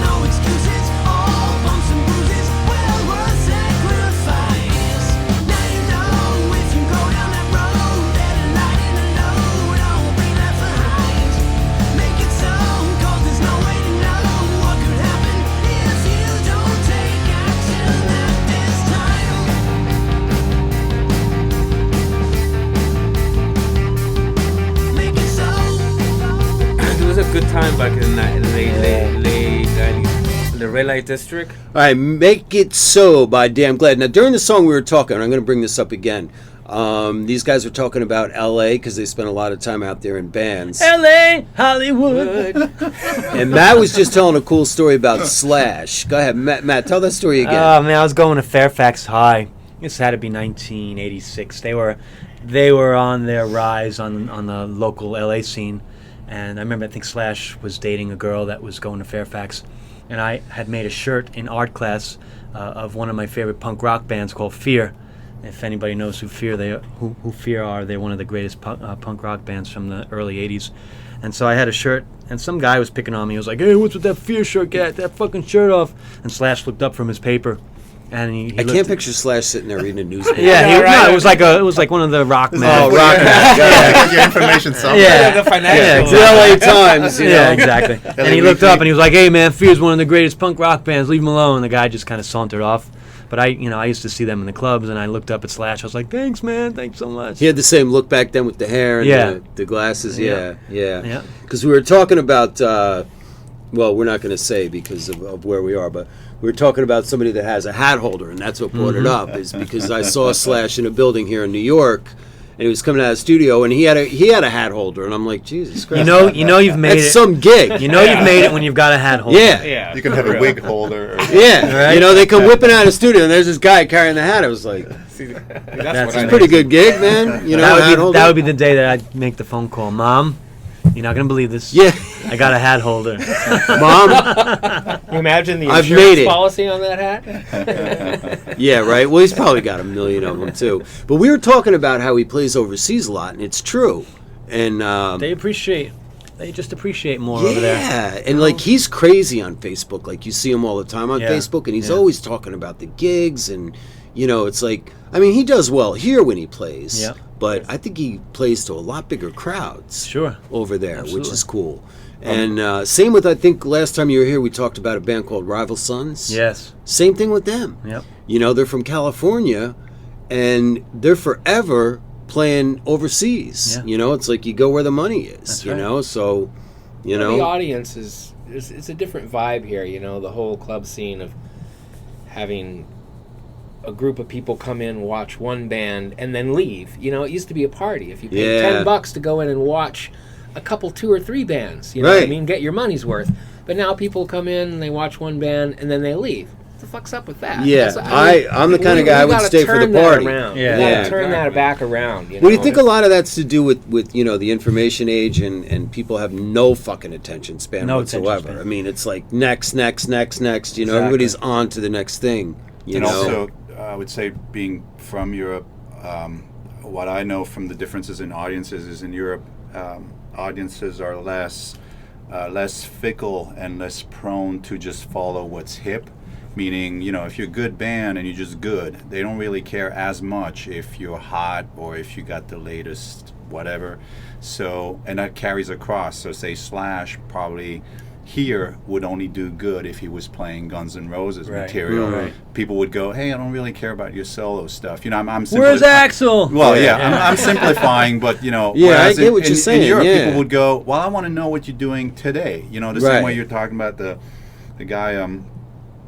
no excuses, all bumps and bruises, well worth sacrifice. Now you know if you go down that road, better lighten the load, don't be left behind. Make it so, 'cause there's no way to know what could happen if you don't take action at this time. Make it so. It was a good time back in the late 90s. The red light district. All right, Make It So by Damn Glad. Now, during the song we were talking, and I'm going to bring this up again, These guys were talking about L.A. because they spent a lot of time out there in bands. L.A., Hollywood. And Matt was just telling a cool story about Slash. Go ahead, Matt, tell that story again. Oh man, I was going to Fairfax High. This had to be 1986. They were on their rise on the local LA scene, and I remember I think Slash was dating a girl that was going to Fairfax, and I had made a shirt in art class of one of my favorite punk rock bands called Fear. If anybody knows who Fear are, they're one of the greatest punk rock bands from the early '80s. And so I had a shirt, and some guy was picking on me. He was like, "Hey, what's with that Fear shirt? Get that fucking shirt off!" And Slash looked up from his paper. And he I can't picture Slash sitting there reading a newspaper. No, it was like one of the rock men. Oh, rock man. Get your information somewhere. Yeah, The financial. The LA Times, you know. Yeah, exactly. And he looked up and he was like, "Hey, man, Fear's one of the greatest punk rock bands. Leave him alone." And the guy just kind of sauntered off. But I used to see them in the clubs, and I looked up at Slash. I was like, "Thanks, man. Thanks so much." He had the same look back then with the hair and the glasses. Yeah. Because we were talking about, well, we're not going to say because of where we are, but we were talking about somebody that has a hat holder, and that's what brought it up, is because I saw Slash in a building here in New York, and he was coming out of the studio, and he had a hat holder, and I'm like, Jesus Christ. You know you've made That's it. some gig. You've made it when you've got a hat holder. Yeah. You can have a wig holder. Or Yeah. Right? You know, they come whipping out of the studio, and there's this guy carrying the hat. I was like, That's it's a pretty good gig, man. You know, hat holder. that would be the day that I'd make the phone call. Mom, you're not gonna believe this. Yeah. I got a hat holder. Mom. Can you imagine the I've insurance made it. policy on that hat? Yeah, right. Well, he's probably got a million of them too. But we were talking about how he plays overseas a lot, and it's true. And They just appreciate more over there. Yeah, and like he's crazy on Facebook. Like you see him all the time on Facebook, and he's always talking about the gigs, and it's like, I mean, he does well here when he plays. Yeah. But I think he plays to a lot bigger crowds. Sure. Over there, Absolutely. which is cool. And same with, I think last time you were here, we talked about a band called Rival Sons. Yes. Same thing with them. Yep. They're from California, and they're forever playing overseas. Yeah. It's like you go where the money is. That's you right. know, so The audience it's a different vibe here. The whole club scene of having a group of people come in, watch one band, and then leave. It used to be a party. If you paid $10 to go in and watch a couple, 2 or 3 bands, you know what I mean, get your money's worth. But now people come in and they watch one band and then they leave. What the fuck's up with that? Yeah, I'm the kind of guy I would stay for the party. Yeah, Yeah. we gotta turn that back around. Well, do you think a lot of that's to do with the information age and people have no fucking attention span whatsoever? I mean, it's like next. Everybody's on to the next thing. And also, I would say, being from Europe, what I know from the differences in audiences is in Europe, audiences are less fickle and less prone to just follow what's hip. Meaning, if you're a good band and you're just good, they don't really care as much if you're hot or if you got the latest whatever. So, and that carries across. So say Slash probably here would only do good if he was playing Guns N' Roses material. Right. People would go, "Hey, I don't really care about your solo stuff." I'm Where's Axel? Well, I'm simplifying, but I whereas get what you're saying. In Europe, yeah. people would go, "Well, I want to know what you're doing today." The same way you're talking about the guy.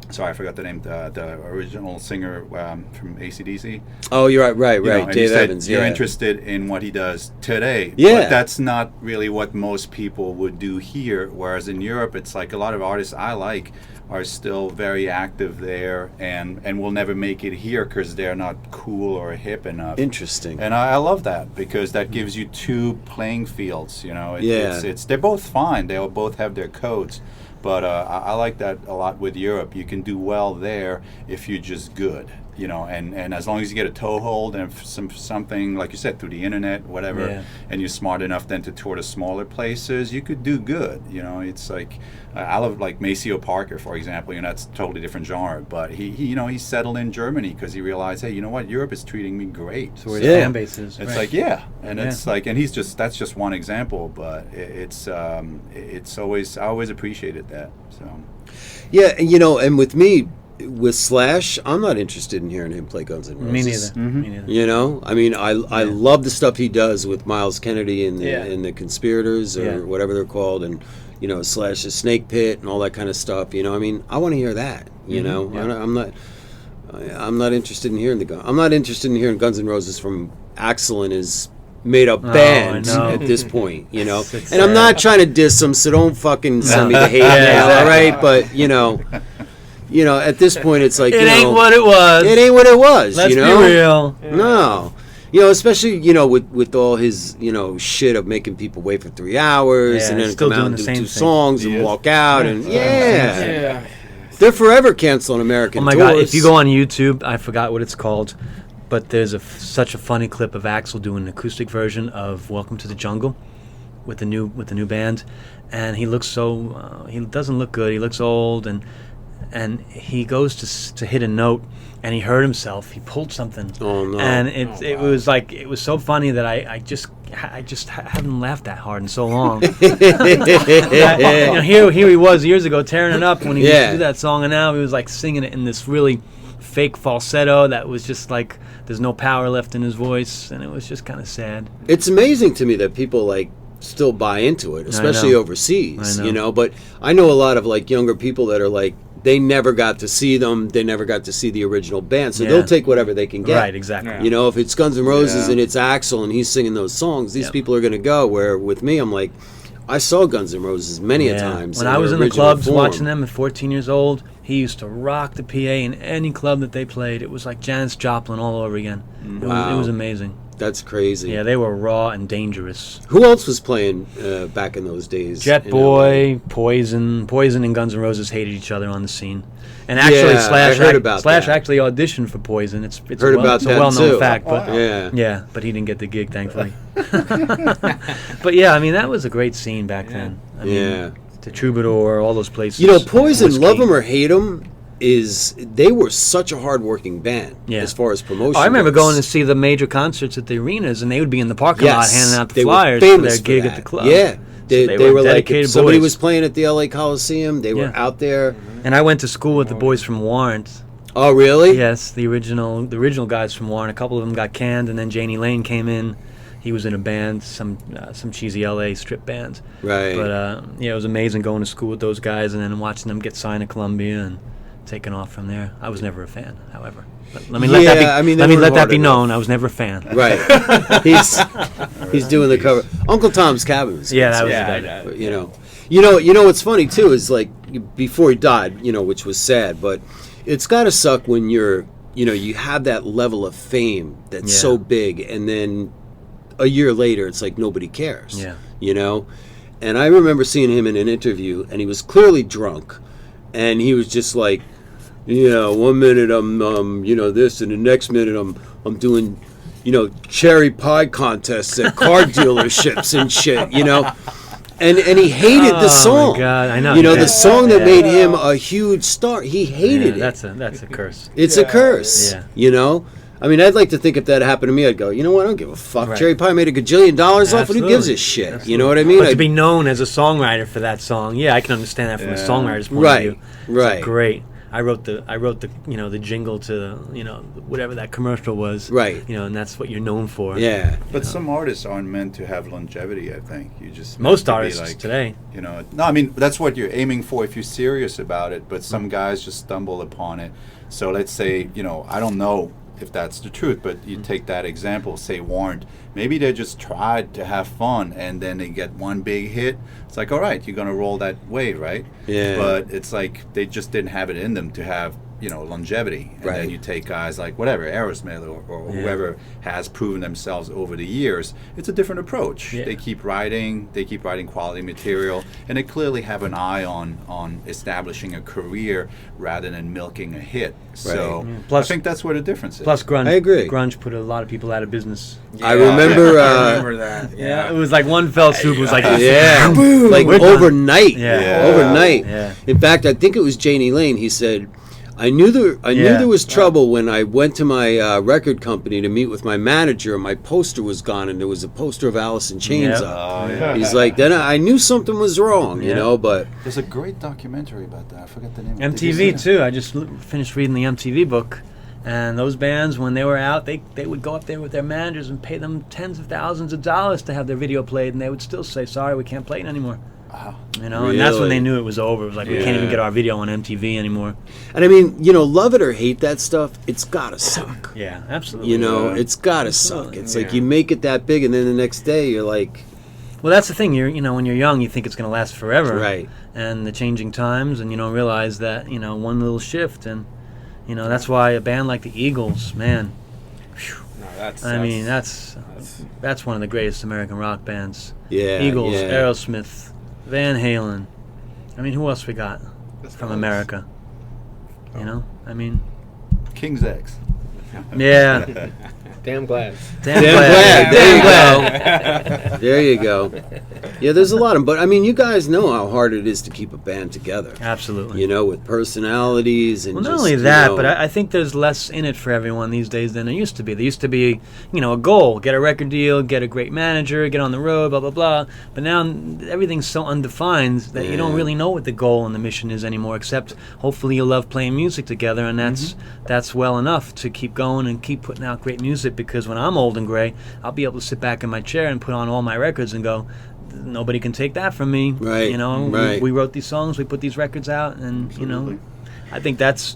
Sorry, I forgot the name. The original singer from AC/DC. Oh, you're right. And Dave you said Evans. you're yeah. interested in what he does today. Yeah. But that's not really what most people would do here. Whereas in Europe, it's like a lot of artists I like are still very active there and will never make it here because they're not cool or hip enough. Interesting. And I love that because that gives you 2 playing fields. It's they're both fine. They'll both have their codes. But I like that a lot with Europe. You can do well there if you're just good, and as long as you get a toehold and something, like you said, through the internet, whatever, and you're smart enough then to tour to smaller places, you could do good. It's like, I love like Maceo Parker, for example. That's a totally different genre, but he settled in Germany because he realized, hey, you know what, Europe is treating me great. So where the fan base is. It's like, it's like, and that's just one example, but it's always, I always appreciated that. So Yeah, and with me, with Slash, I'm not interested in hearing him play Guns N' Roses. Me neither. Me neither. I mean, I love the stuff he does with Miles Kennedy and the Conspirators or whatever they're called, and Slash's Snake Pit and all that kind of stuff. I mean, I want to hear that. I'm not interested in hearing I'm not interested in hearing Guns N' Roses from Axl and his made-up I band know. at this point, you know. It's And I'm sad. not trying to diss them, so don't fucking send me the hate Yeah, mail, all exactly. right? But you know, at this point, it's like It you ain't know, what it was. it ain't what it was. Let's you know? be real. No. You know, especially, you know, with all his, you know, shit of making people wait for 3 hours Yeah, and then still come out doing and the do same 2 thing. songs and He is. walk out and yeah. Yeah. They're forever canceling American Oh my tours. god! If you go on YouTube, I forgot what it's called, but there's such a funny clip of Axl doing an acoustic version of "Welcome to the Jungle" with the new band, and he looks so he doesn't look good. He looks old, and he goes to hit a note, and he hurt himself. He pulled something, Oh, no. and it was like it was so funny that I just haven't laughed that hard in so long. That, you know, here he was years ago tearing it up when he used Yeah. to do that song, and now he was like singing it in this really fake falsetto that was just like there's no power left in his voice, and it was just kind of sad. It's amazing to me that people like still buy into it, especially know. overseas, I know. you know, but I know a lot of like younger people that are like they never got to see them, they never got to see the original band, so Yeah. they'll take whatever they can get. Right, exactly. Yeah. You know, if it's Guns N' Roses Yeah. and it's Axl and he's singing those songs, these Yep. people are going to go. Where with me, I'm like, I saw Guns N' Roses many a Yeah. times. When I was their in the original clubs form. watching them at 14 years old, he used to rock the PA in any club that they played. It was like Janis Joplin all over again. It Wow. was amazing. That's crazy. Yeah, they were raw and dangerous. Who else was playing back in those days? Jet in Boy, Poison and Guns N' Roses hated each other on the scene. And actually, Yeah, Slash, I heard about Slash that. actually auditioned for Poison. It's Heard a about it's a that, well-known too. fact, but Wow. Yeah. yeah, but he didn't get the gig, thankfully. But yeah, I mean that was a great scene back then. I mean, Yeah. the Troubadour, all those places. You know, Poison, Whiskey. love them or hate them, they were such a hard-working band Yeah. as far as promotion. Oh, I remember goes. going to see the major concerts at the arenas, and they would be in the parking lot Yes, handing out the they were flyers for famous their gig that. at the club. Yeah, they they were were like dedicated if somebody boys. was playing at the LA Coliseum, they were Yeah. out there. And I went to school with the boys from Warrant. Oh, really? Yes, the original guys from Warren. A couple of them got canned, and then Janie Lane came in. He was in a band, some cheesy LA strip band. Right. But yeah, it was amazing going to school with those guys and then watching them get signed at Columbia and taking off from there. I was never a fan, however. But let me let that be. Yeah, I mean, they let me were let that hard be enough. known. I was never a fan. Right. he's doing the cover. Uncle Tom's Cabin. Was Yeah, that was Yeah, a I good. know. But, you know what's funny too is like before he died, you know, which was sad, but it's got to suck when you have that level of fame that's Yeah. so big, and then a year later, it's like nobody cares. Yeah. You know, and I remember seeing him in an interview, and he was clearly drunk, and he was just like, you know, 1 minute I'm this, and the next minute I'm doing, cherry pie contests at car dealerships and shit, you know. And he hated the song. Oh my God, I know. You know, Yeah. the song that made him a huge star. He hated Yeah, it. that's a curse. It's a curse. Yeah. You know? I mean, I'd like to think if that happened to me, I'd go, you know what? I don't give a fuck. Right. Cherry Pie made a gajillion dollars off it. Who gives a Absolutely. shit? You know what I mean? But to be known as a songwriter for that song, yeah, I can understand that from a Yeah. songwriter's point Right, of view. It's right. great. I wrote the the jingle to whatever that commercial was. Right. And that's what you're known for. Yeah. But some artists aren't meant to have longevity, I think. You just meant Most to be artists today. No, I mean that's what you're aiming for if you're serious about it. But some guys just stumble upon it. So let's say, I don't know if that's the truth, but you take that example, say Warrant. Maybe they just tried to have fun, and then they get one big hit. It's like, all right, you're gonna roll that wave, right? Yeah. But it's like they just didn't have it in them to have longevity. And Right. then you take guys like whatever Aerosmith or Yeah. whoever has proven themselves over the years. It's a different approach. Yeah. They keep writing quality material, and they clearly have an eye on establishing a career rather than milking a hit. So Plus- I think that's where the difference is. Plus grunge. I agree. Grunge put a lot of people out of business. I remember, I remember that. Yeah, it was like one fell swoop. It was like yeah, like We're done. overnight. Yeah. Overnight. Yeah. In fact, I think it was Janie Lane. He said, I knew there was trouble when I went to my record company to meet with my manager, and my poster was gone, and there was a poster of Alice in Chains Yep. up. Oh, yeah. He's like, then I knew something was wrong, Yeah. but There's a great documentary about that. I forget the name. Did you see MTV it? too. I just finished reading the MTV book, and those bands, when they were out, they would go up there with their managers and pay them tens of thousands of dollars to have their video played, and they would still say, "Sorry, we can't play it anymore." Wow. You know, and that's when they Really? knew it was over. It was like, we can't even get our video on MTV anymore. And I mean, you know, love it or hate that stuff, it's gotta suck. Yeah, absolutely. You know, Yeah. it's gotta suck. It's like you make it that big, and then the next day you're like, Well, that's the thing. You know, when you're young, you think it's going to last forever. Right. And the changing times, and you don't realize that, you know, one little shift, and you know, that's why a band like the Eagles, man. No, that's. I mean, that's one of the greatest American rock bands. yeah, Eagles, yeah. Aerosmith, Van Halen. I mean, who else we got from America? You know, I mean, King's X. yeah. Damn glad. Damn Damn glad. glad. There you go. There you go. Yeah, there's a lot of, but I mean, you guys know how hard it is to keep a band together. Absolutely. You know, with personalities and Well, not just, only you that, know, but I think there's less in it for everyone these days than there used to be. There used to be, you know, a goal: get a record deal, get a great manager, get on the road, blah blah blah. But now everything's so undefined that you don't Yeah. really know what the goal and the mission is anymore. Except hopefully you love playing music together, and that's well enough to keep going and keep putting out great music. Because when I'm old and gray, I'll be able to sit back in my chair and put on all my records and go, nobody can take that from me. Right, You know, right. we wrote these songs, we put these records out, and you know, I think that's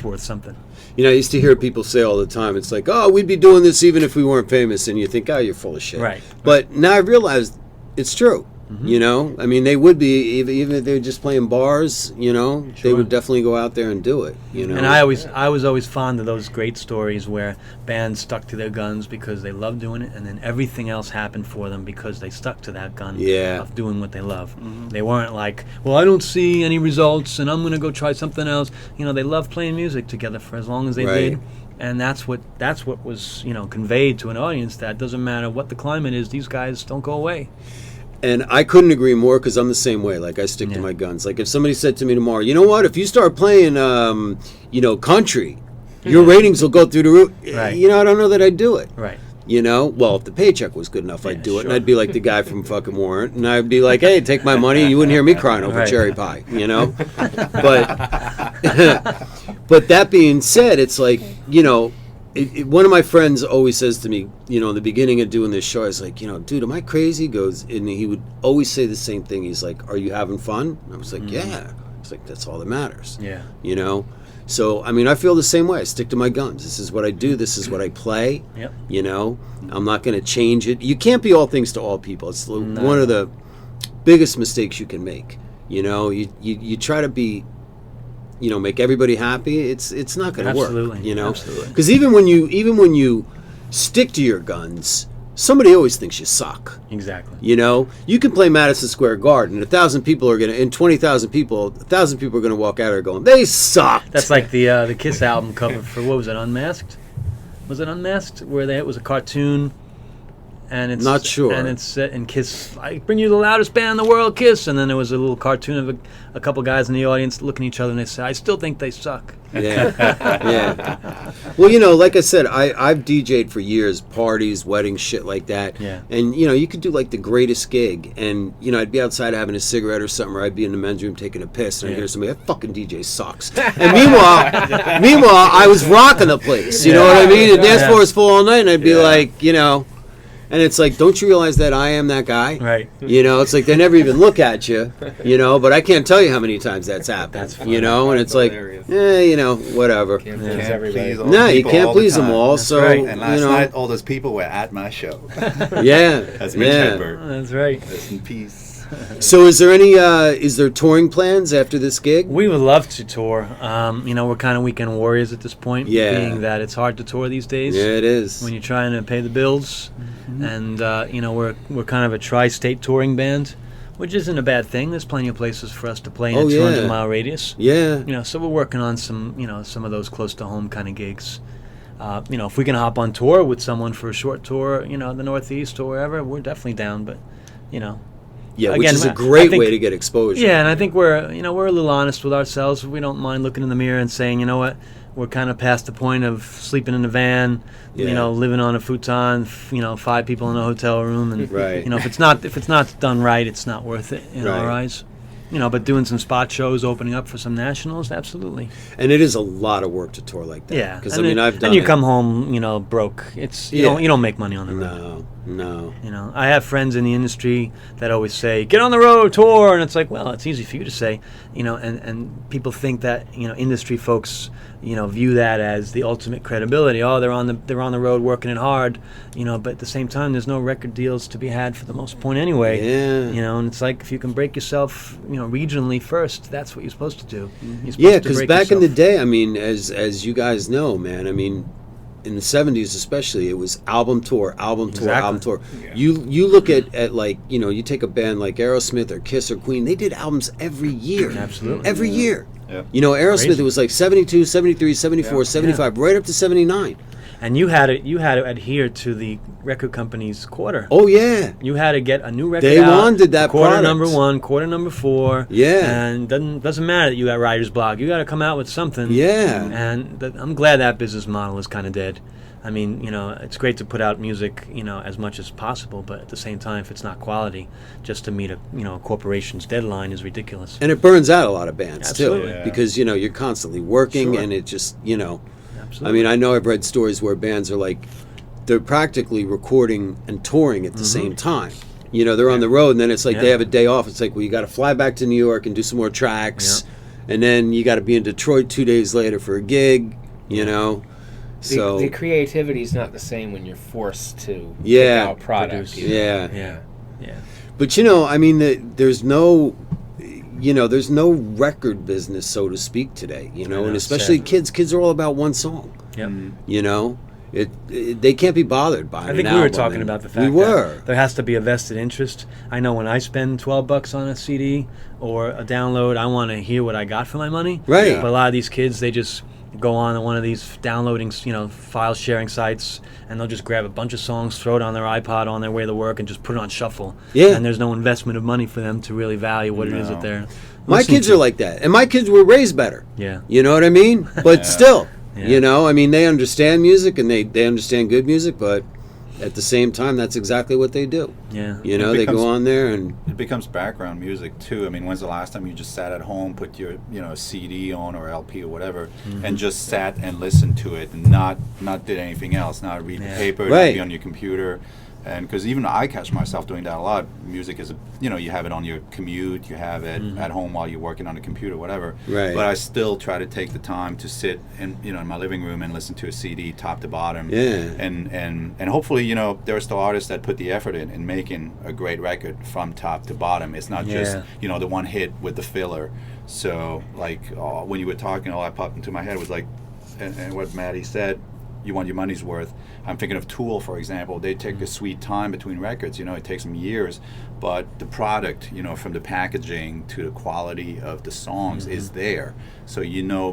worth something. you know, I used to hear people say all the time, it's like, oh, we'd be doing this even if we weren't famous, and you think, oh, you're full of shit. Right. But now I realized it's true. You know, I mean, they would be even if they were just playing bars. You know, they Sure. would definitely go out there and do it. You know, And I was always fond of those great stories where bands stuck to their guns because they loved doing it, and then everything else happened for them because they stuck to that gun Yeah. of doing what they love. They weren't like, well, I don't see any results, and I'm going to go try something else. You know, they loved playing music together for as long as they Right. did. And that's what was, you know, conveyed to an audience, that doesn't matter what the climate is, these guys don't go away. And I couldn't agree more, because I'm the same way. Like, I stick to Yeah. my guns. Like, if somebody said to me tomorrow, you know what, if you start playing, you know, country, your ratings will go through the roof. Right. You know, I don't know that I'd do it. Right. You know, well, if the paycheck was good enough, I'd do it. And I'd be like the guy from fucking Warrant. And I'd be like, hey, take my money. And you wouldn't hear me crying over Right. cherry pie, you know? But, but that being said, it's like, you know, one of my friends always says to me, you know, in the beginning of doing this show, I was like, you know, dude, am I crazy? He goes, and he would always say the same thing. He's like, are you having fun? And I was like, yeah. It's like, that's all that matters. Yeah. You know? So, I mean, I feel the same way. I stick to my guns. This is what I do. This is what I play. Yep. You know? I'm not going to change it. You can't be all things to all people. It's one of the biggest mistakes you can make. You know? You try to be, you know, make everybody happy. It's not going to work. Absolutely. You know? Absolutely. Because even when you stick to your guns, somebody always thinks you suck. Exactly. You know, you can play Madison Square Garden, 1,000 people are gonna, and 20,000 people, 1,000 people are gonna walk out there going, they suck. That's like the Kiss album cover for, what was it, Unmasked? Was it Unmasked? Where it was a cartoon, and it's Not sure. And it's set in Kiss. I bring you the loudest band in the world, Kiss. And then there was a little cartoon of a couple guys in the audience looking at each other, and they say, "I still think they suck." Yeah, yeah. Well, you know, like I said, I've DJ'd for years, parties, weddings, shit like that. Yeah. And you know, you could do like the greatest gig, and you know, I'd be outside having a cigarette or something, or I'd be in the men's room taking a piss, and I'd hear somebody, "That fucking DJ sucks." And meanwhile, I was rocking the place. You know what I mean? The dance floor was full all night, and I'd be like, you know. And it's like, don't you realize that I am that guy? Right. You know, it's like they never even look at you, you know, but I can't tell you how many times that's happened. That's you know, and it's like, hilarious. you know, whatever. Can't please Can't everybody. please all No, the you people can't all the please them time. all. That's So, right. And last you know, night, all those people were at my show. yeah, That's Mitch yeah. Hedberg. That's right. Rest in peace. So, is there touring plans after this gig? We would love to tour. You know, we're kind of weekend warriors at this point. Yeah. Being that it's hard to tour these days. Yeah, it is. When you're trying to pay the bills, and you know, we're kind of a tri-state touring band, which isn't a bad thing. There's plenty of places for us to play in Oh, a yeah. 200-mile radius. Yeah, You know, so we're working on some of those close to home kind of gigs. You know, if we can hop on tour with someone for a short tour, you know, the Northeast or wherever, we're definitely down. But you know, yeah, which again, is a I great think- way to get exposure. yeah, and I think we're a little honest with ourselves. We don't mind looking in the mirror and saying, you know what, we're kind of past the point of sleeping in a van, Yeah. you know, living on a futon, you know, 5 people in a hotel room, and Right. you know, if it's not done right, it's not worth it in our Right. eyes. You know, but doing some spot shows, opening up for some nationals, absolutely. And it is a lot of work to tour like that. Yeah, because I and mean, then- I've done and you it. come home, you know, broke. It's you Yeah. don't make money on the road. No, No. You know, I have friends in the industry that always say, "Get on the road, tour," and it's like, well, it's easy for you to say, you know, and people think that, you know, industry folks, you know, view that as the ultimate credibility. Oh, they're on the road working it hard, you know, but at the same time, there's no record deals to be had for the most part anyway. Yeah. You know, and it's like if you can break yourself, you know, regionally first, that's what you're supposed to do. You're supposed Yeah, to because break back in the yourself. day, I mean, as you guys know, man, I mean, in the 70s especially, it was album tour, album tour, Exactly. album tour. Yeah. You look at like, you know, you take a band like Aerosmith or Kiss or Queen, they did albums every year. Absolutely. Every year. Yeah. You know, Aerosmith, Crazy. it was like 72, 73, 74, Yeah. 75, right up to 79. And you had to adhere to the record company's quarter. Oh, yeah. You had to get a new record They out. wanted that quarter product. number 1, quarter number 4. Yeah. And doesn't matter that you got writer's block. You got to come out with something. Yeah. And I'm glad that business model is kind of dead. I mean, you know, it's great to put out music, you know, as much as possible, but at the same time, if it's not quality, just to meet a corporation's deadline is ridiculous. And it burns out a lot of bands, Absolutely. too. Yeah. Because, you know, you're constantly working Sure. and it just, you know. Absolutely. I mean, I know I've read stories where bands are like, they're practically recording and touring at the same time. You know, they're on the road, and then it's like they Yeah. have a day off. It's like, well, you got to fly back to New York and do some more tracks, and then you got to be in Detroit 2 days later for a gig. You know, so The creativity is not the same when you're forced to Yeah. put out product. Produce. you know? yeah. Yeah. But you know, I mean, there's no, you know, there's no record business, so to speak, today. You know, know, and it's especially sad. kids are all about one song. Yep. You know, they can't be bothered by. I think we were talking about the fact we were. that there has to be a vested interest. I know when I spend $12 on a CD or a download, I want to hear what I got for my money. Right. But a lot of these kids, they just go on one of these downloading, you know, file sharing sites, and they'll just grab a bunch of songs, throw it on their iPod on their way to work, and just put it on shuffle. Yeah. And there's no investment of money for them to really value what it is that they're. My listening kids to. are like that, and my kids were raised better. Yeah. You know what I mean? But still, Yeah. you know, I mean, they understand music and they understand good music, but at the same time, that's exactly what they do. Yeah. You know, It they becomes- go on there and It becomes background music too. I mean, when's the last time you just sat at home, put your CD on or LP or whatever, and just sat and listened to it, and not did anything else, not read Yeah. the paper, Right. not be on your computer, and because even I catch myself doing that a lot. Music is you have it on your commute, you have it at home while you're working on the computer, whatever. Right. But I still try to take the time to sit in in my living room and listen to a CD top to bottom. Yeah. And hopefully there are still artists that put the effort in making a great record from top to bottom. It's not just Yeah. the one hit with the filler. So like when you were talking, all that popped into my head was like, and what Maddie said, you want your money's worth. I'm thinking of Tool, for example. They take a sweet time between records. It takes them years, but the product, from the packaging to the quality of the songs is there. So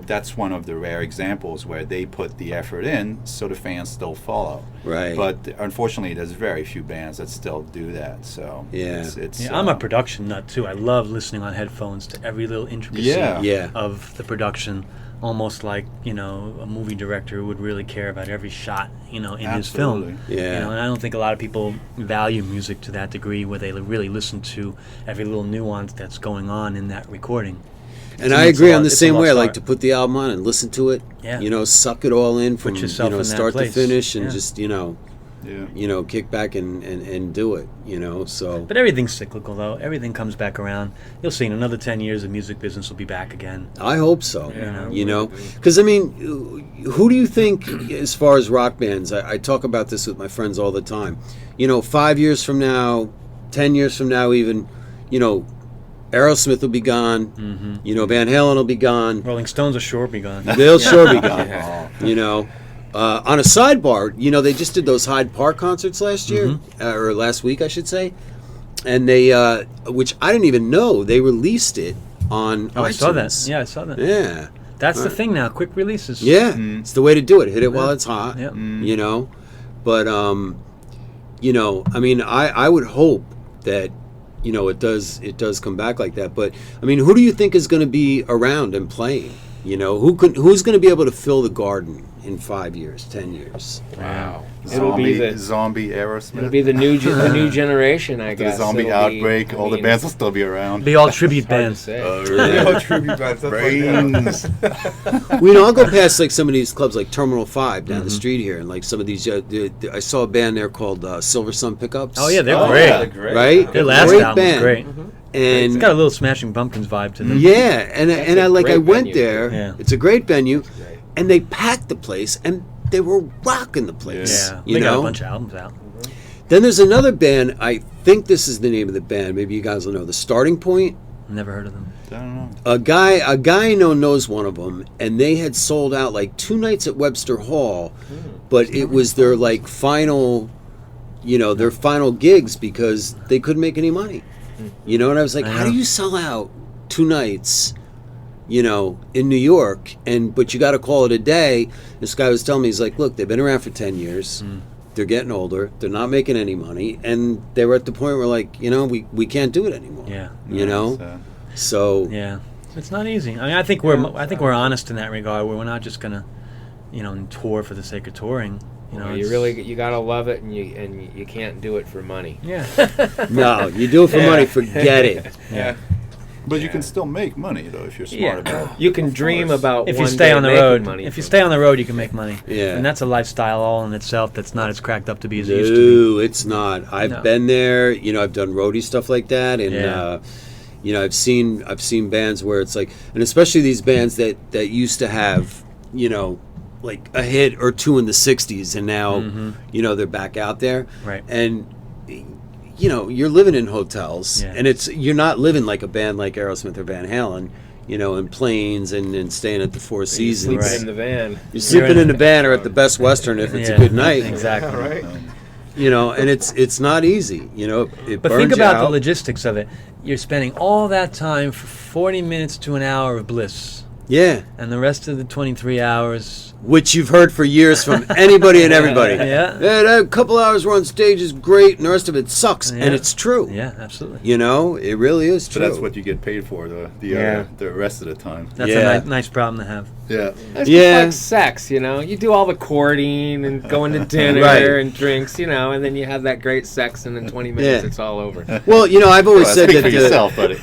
that's one of the rare examples where they put the effort in, so the fans still follow. Right. But unfortunately, there's very few bands that still do that. So Yeah. it's Yeah, I'm a production nut too. I love listening on headphones to every little intricacy Yeah. of the production, almost like a movie director would really care about every shot in his film. Absolutely. Yeah. And I don't think a lot of people value music to that degree where they really listen to every little nuance that's going on in that recording. And To I me, it's agree a on the it's a same way. I lost like art. to put the album on and listen to it. Yeah. Suck it all in from yourself in that start to place. finish and Yeah. just Yeah. kick back and do it. So But everything's cyclical, though. Everything comes back around. You'll see in another 10 years, the music business will be back again. I hope so. Yeah, Because I mean, who do you think, as far as rock bands? I talk about this with my friends all the time. 5 years from now, 10 years from now, even, Aerosmith will be gone. Van Halen will be gone. Rolling Stones will sure be gone. They'll sure be gone. Yeah. On a sidebar, they just did those Hyde Park concerts last year, or last week, I should say, and they, which I didn't even know, they released it on Oh, iTunes. I saw that. Yeah, I saw that. Yeah. That's the thing now. Quick releases. Yeah, it's the way to do it. Hit it while it's hot. Yep. But I mean, I would hope that it does come back like that. But I mean, who do you think is going to be around and playing? You know, who's going to be able to fill the Garden in 5 years, 10 years? Wow. It'll be Zombie Aerosmith. It'll be the new generation, I The guess. zombie It'll outbreak. be- All the bands will still be around. Be all tribute Hard to bands. say. Really? Tribute bands. That's Brains. Well, you know, I'll go past like some of these clubs like Terminal 5 down the street here, and like some of these, I saw a band there called Silver Sun Pickups. Oh yeah, they're Oh, great. yeah, they're great. Right? Their last Great album was band. great. It's And got a little Smashing Pumpkins vibe to them. yeah, and That's I a like I great went venue, there. Yeah. It's a great venue, and they packed the place, and they were rocking the place. Yeah, you they know. got a bunch of albums out. Then there's another band. I think this is the name of the band. Maybe you guys will know. The Starting Point. Never heard of them. I don't know. A guy I know knows one of them, and they had sold out like 2 nights at Webster Hall, but it was their like final, their final gigs because they couldn't make any money. You know, and I was like, I how know. do you sell out 2 nights, in New York, but you got to call it a day? This guy was telling me, he's like, look, they've been around for 10 years. They're getting older. They're not making any money, and they were at the point where like, we can't do it anymore. Yeah. You know. So Yeah, it's not easy. I mean, I think we're honest in that regard. Where we're not just gonna, tour for the sake of touring. You gotta love it, and you can't do it for money. Yeah. no, you do it for money. Forget it. Yeah. But you can still make money though if you're smart about it. You can dream about If one you stay day on the making road, money if you from stay it. on the road, you can make money. Yeah. And that's a lifestyle all in itself. That's not as cracked up to be as it used to No, it's not. I've No. been there. I've done roadie stuff like that, and Yeah. I've seen bands where it's like, and especially these bands that used to have, like a hit or two in the '60s, and now, they're back out there, Right. And you're living in hotels, Yeah. and you're not living like a band like Aerosmith or Van Halen, in planes and staying at the Four You're Seasons. sleeping in the van. You're sleeping in the van or at the Best Western if it's a Yeah, good night. Exactly. Right. And it's not easy. It But burns think you about out. the logistics of it. You're spending all that time for 40 minutes to an hour of bliss, Yeah, and the rest of the 23 hours. which you've heard for years from anybody and everybody. Yeah. That couple hours we're on stage is great, and the rest of it sucks, Yeah. and it's true. Yeah, absolutely. It really is So true. that's what you get paid for Yeah. the rest of the time. That's Yeah. a nice problem to have. Yeah. It's Yeah. just like sex, You do all the courting and going to dinner Right. and drinks, and then you have that great sex, and in 20 minutes Yeah. it's all over. Well, I've always Well, said speak that. for yourself, buddy.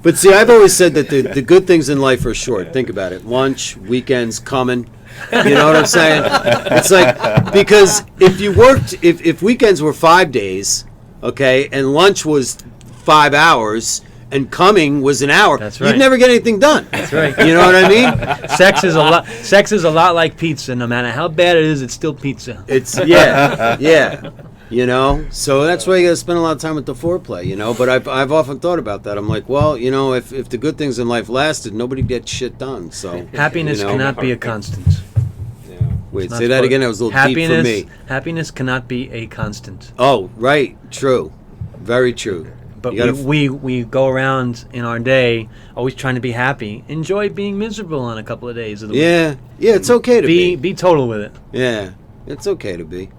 But see, I've always said that the good things in life are short. Think about it: lunch, weekends coming. You know what I'm saying? It's like, because if you worked, if weekends were 5 days, okay, and lunch was 5 hours, and coming was an hour, That's you'd right. never get anything done. That's right. You know what I mean? Sex is a lot like pizza. No matter how bad it is, it's still pizza. It's yeah. So that's why you got to spend a lot of time with the foreplay. But I've often thought about that. I'm like, well, if the good things in life lasted, nobody gets shit done. So Happiness cannot be a constant. wait, Not say that supposed- again. That was a little deep for me. Happiness cannot be a constant. Oh, right, true, very true. But You gotta we go around in our day always trying to be happy. Enjoy being miserable on a couple of days of the week. Yeah, it's okay to be. Be total with it. Yeah, it's okay to be.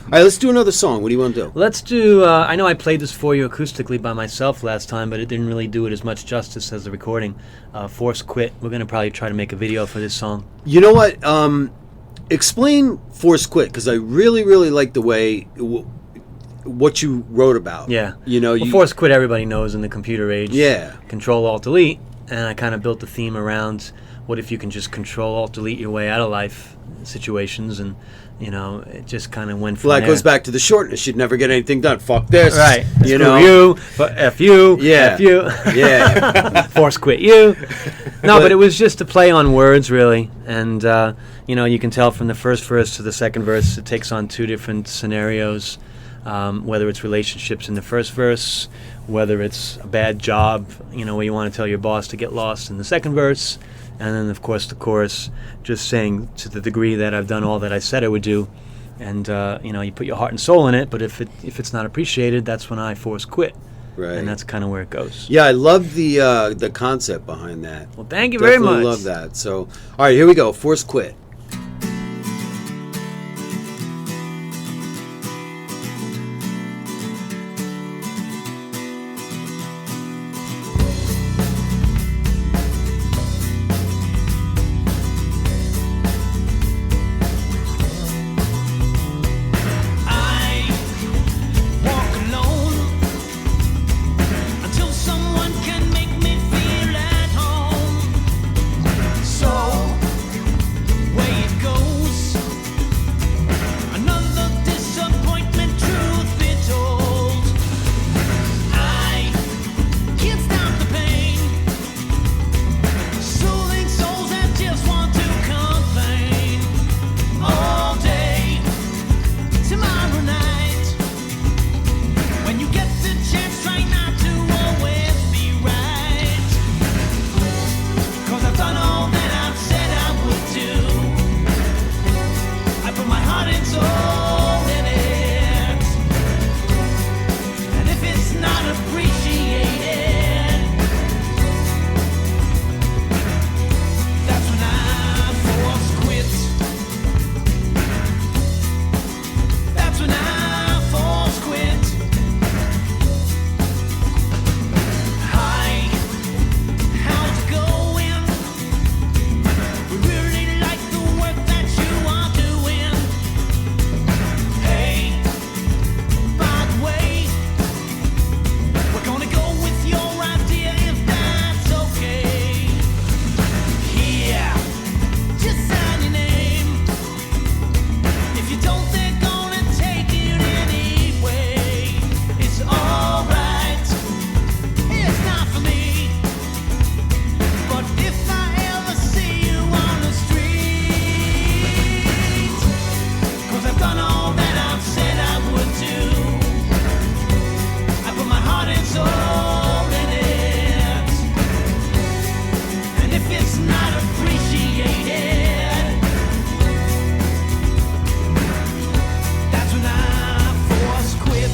All right, let's do another song. What do you want to do? Let's do. I know I played this for you acoustically by myself last time, but it didn't really do it as much justice as the recording. Force Quit. We're gonna probably try to make a video for this song. You know what? Explain Force Quit, because I really, really like the way what you wrote about. Yeah. Well, Force Quit. Everybody knows in the computer age. Yeah. Control Alt Delete, and I kind of built the theme around what if you can just Control Alt Delete your way out of life situations, and it just kind of went from Well, that there. goes back to the shortness. You'd never get anything done. Fuck this. Right. You Screw know. you. F you. Yeah. F you. Yeah. Force quit you. No, but it was just a play on words, really. And, you can tell from the first verse to the second verse, it takes on 2 different scenarios, whether it's relationships in the first verse, whether it's a bad job, where you want to tell your boss to get lost in the second verse. And then, of course, the chorus, just saying to the degree that I've done all that I said I would do. And, you put your heart and soul in it, but if it's not appreciated, that's when I force quit. Right. And that's kind of where it goes. Yeah, I love the concept behind that. Well, thank you very Definitely much. love that. So, all right, here we go. Force Quit. if it's not appreciated, that's when I force quit.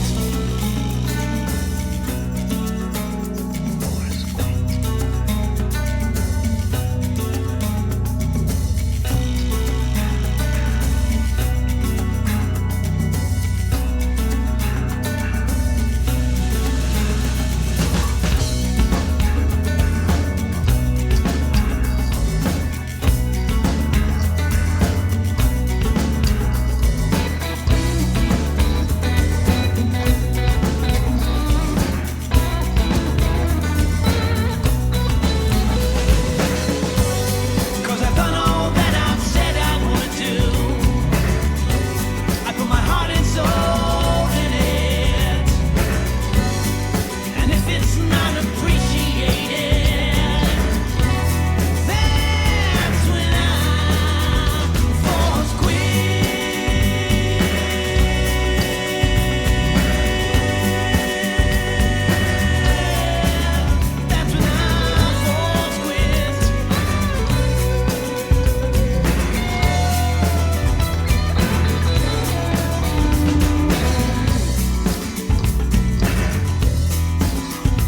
Cause I've done all that I've said I would do. I put my heart and soul in it. And if it's not appreciated, that's when I force quit. That's when I force quit.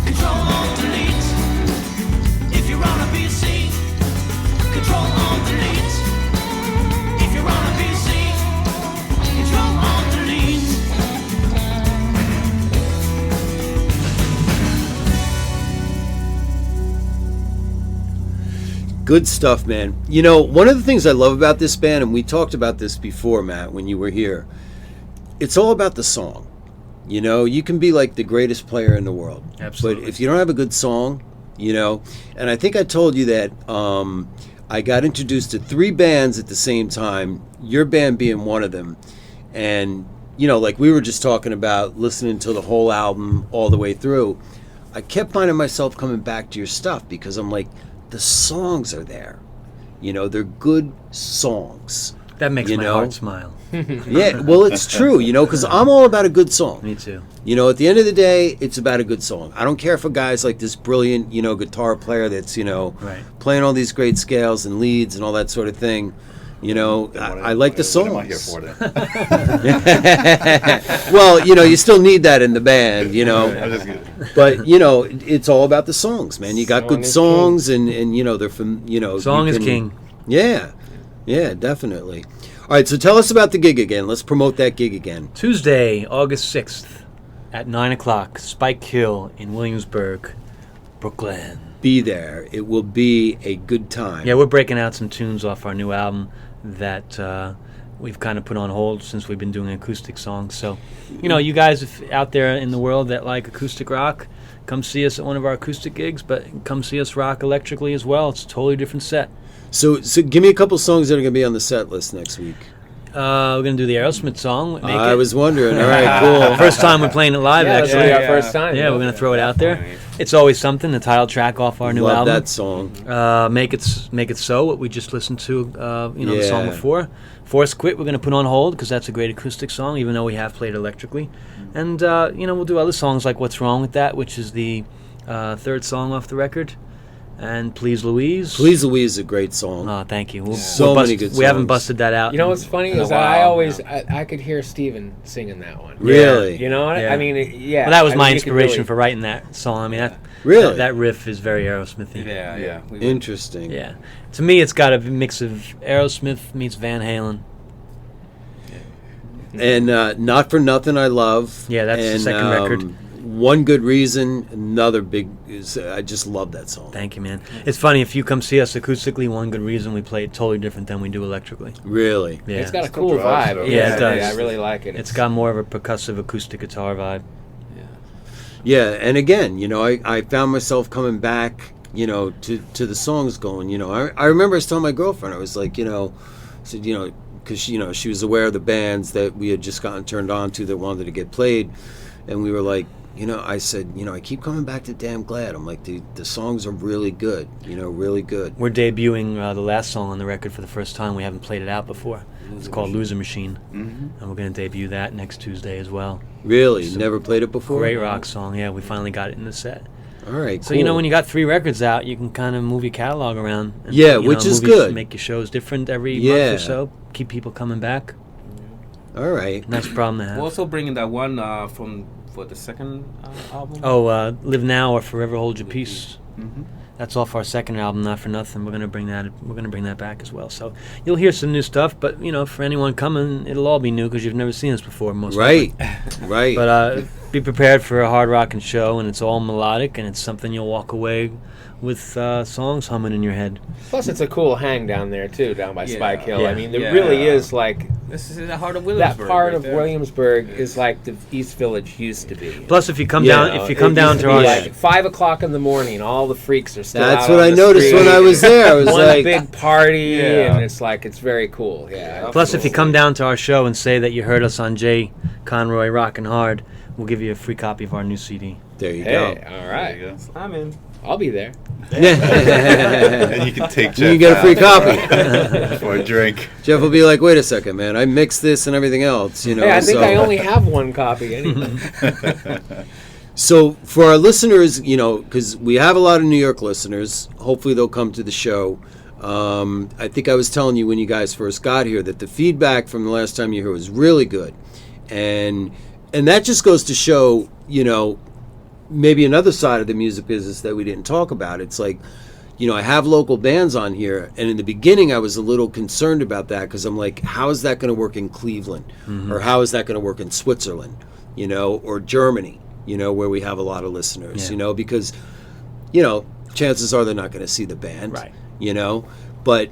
Control Alt Delete. If you're on a PC, Control Alt Delete. If you're on a PC, Control Alt Delete. Good stuff, man. You know, one of the things I love about this band, and we talked about this before, Matt, when you were here, it's all about the song. You know, you can be like the greatest player in the world. Absolutely. But if you don't have a good song, you know, and I think I told you that I got introduced to 3 bands at the same time, your band being one of them. And, you know, like we were just talking about listening to the whole album all the way through, I kept finding myself coming back to your stuff because I'm like, the songs are there. You know, they're good songs. That makes You my know? heart smile. Yeah, well, it's true, you know, because I'm all about a good song. Me too. You know, at the end of the day, it's about a good song. I don't care if a guy's like this brilliant, you know, guitar player that's, you know, Right. playing all these great scales and leads and all that sort of thing. You know, I like the songs. What am I here for then? Well, you know, you still need that in the band, you know. I'm just kidding. But, you know, it's all about the songs, man. You got Song good is songs and, you know, they're from, you know. Song you is can- king. Yeah. Yeah, definitely. All right, so tell us about the gig again. Let's promote that gig again. Tuesday, August 6th at 9 o'clock, Spike Hill in Williamsburg, Brooklyn. Be there. It will be a good time. Yeah, we're breaking out some tunes off our new album that we've kind of put on hold since we've been doing acoustic songs. So, you know, you guys if out there in the world that like acoustic rock, come see us at one of our acoustic gigs, but come see us rock electrically as well. It's a totally different set. So give me a couple songs that are going to be on the set list next week. We're going to do the Aerosmith song. Make I It. was wondering. All right, cool. First time we're playing it live, Yeah, actually. that's our first time. Yeah, we're going to throw it out there. Nice. It's Always Something, the title track off our new Love album. that song. Make It So, what we just listened to, the song Yeah. before. Force Quit, we're going to put on hold because that's a great acoustic song, even though we have played electrically. And, we'll do other songs like What's Wrong With That, which is the third song off the record. And Please Louise. Please Louise is a great song. Oh, thank you. So many good We haven't songs. busted that out. You know what's funny In a is that while, I could hear Steven singing that one. Really? You know what? Yeah. I mean, yeah. Well, that was I my mean, you could inspiration really- for writing that song. I mean, Really? that riff is very Aerosmithy. Yeah. Interesting. Yeah. To me, it's got a mix of Aerosmith meets Van Halen. And Not For Nothing I Love. Yeah, that's the and, second record. One Good Reason, another big. I just love that song. Thank you, man. It's funny, if you come see us acoustically, One Good Reason, we play it totally different than we do electrically. Really? Yeah. It's got a Still cool drives, vibe. though. Yeah, it does. I really like it. It's got more of a percussive acoustic guitar vibe. Yeah, and again, you know, I found myself coming back, you know, to the songs going, you know, I remember I was telling my girlfriend, I was like, you know, I said, you know, because, you know, she was aware of the bands that we had just gotten turned on to that wanted to get played, and we were like, you know, I said, you know, I keep coming back to Damn Glad. I'm like, the songs are really good, you know, really good. We're debuting the last song on the record for the first time. We haven't played it out before. It's called Loser Machine. And we're going to debut that next Tuesday as well. Really? Never played it before? Great rock song. Yeah, we finally got it in the set. All right, So, when you got 3 records out, you can kind of move your catalog around. And, Yeah, which is good. Make your shows different every Yeah. month or so. Keep people coming back. All right. Nice problem to have. We're also bringing that one for the second album. Live Now or Forever Hold Your Peace. Mm-hmm. That's off our second album, Not For Nothing. We're gonna bring that back as well. So you'll hear some new stuff, but for anyone coming, it'll all be new because you've never seen us before, most likely. Right. But be prepared for a hard rocking show, and it's all melodic, and it's something you'll walk away with songs humming in your head. Plus, it's a cool hang down there too, down by Yeah. Spike Hill. Yeah. I mean, there really is like This is the heart of Williamsburg. that part right of there. Williamsburg is like the East Village used to be. Plus, if you come Yeah. down, It down used to be our like 5 o'clock in the morning, all the freaks are still That's out what on I the noticed street. when I was there. I was One like, big party, Yeah. and it's very cool. Yeah. Plus, if you come down to our show and say that you heard us on Jay Conroy Rockin' Hard, we'll give you a free copy of our new CD. there you Hey, go. all There right, you go. I'm in. I'll be there. And you can take Jeff You get a free out copy. for a drink. Jeff will be like, wait a second, man. I mixed this and everything else, Hey, I think so. I only have one copy anyway. So for our listeners, because we have a lot of New York listeners, hopefully they'll come to the show. I think I was telling you when you guys first got here that the feedback from the last time you were here was really good. And that just goes to show, maybe another side of the music business that we didn't talk about. It's like, I have local bands on here, and in the beginning I was a little concerned about that because I'm like, how is that going to work in Cleveland? Or how is that going to work in Switzerland, or Germany, where we have a lot of listeners, Yeah. because, chances are they're not going to see the band, Right. But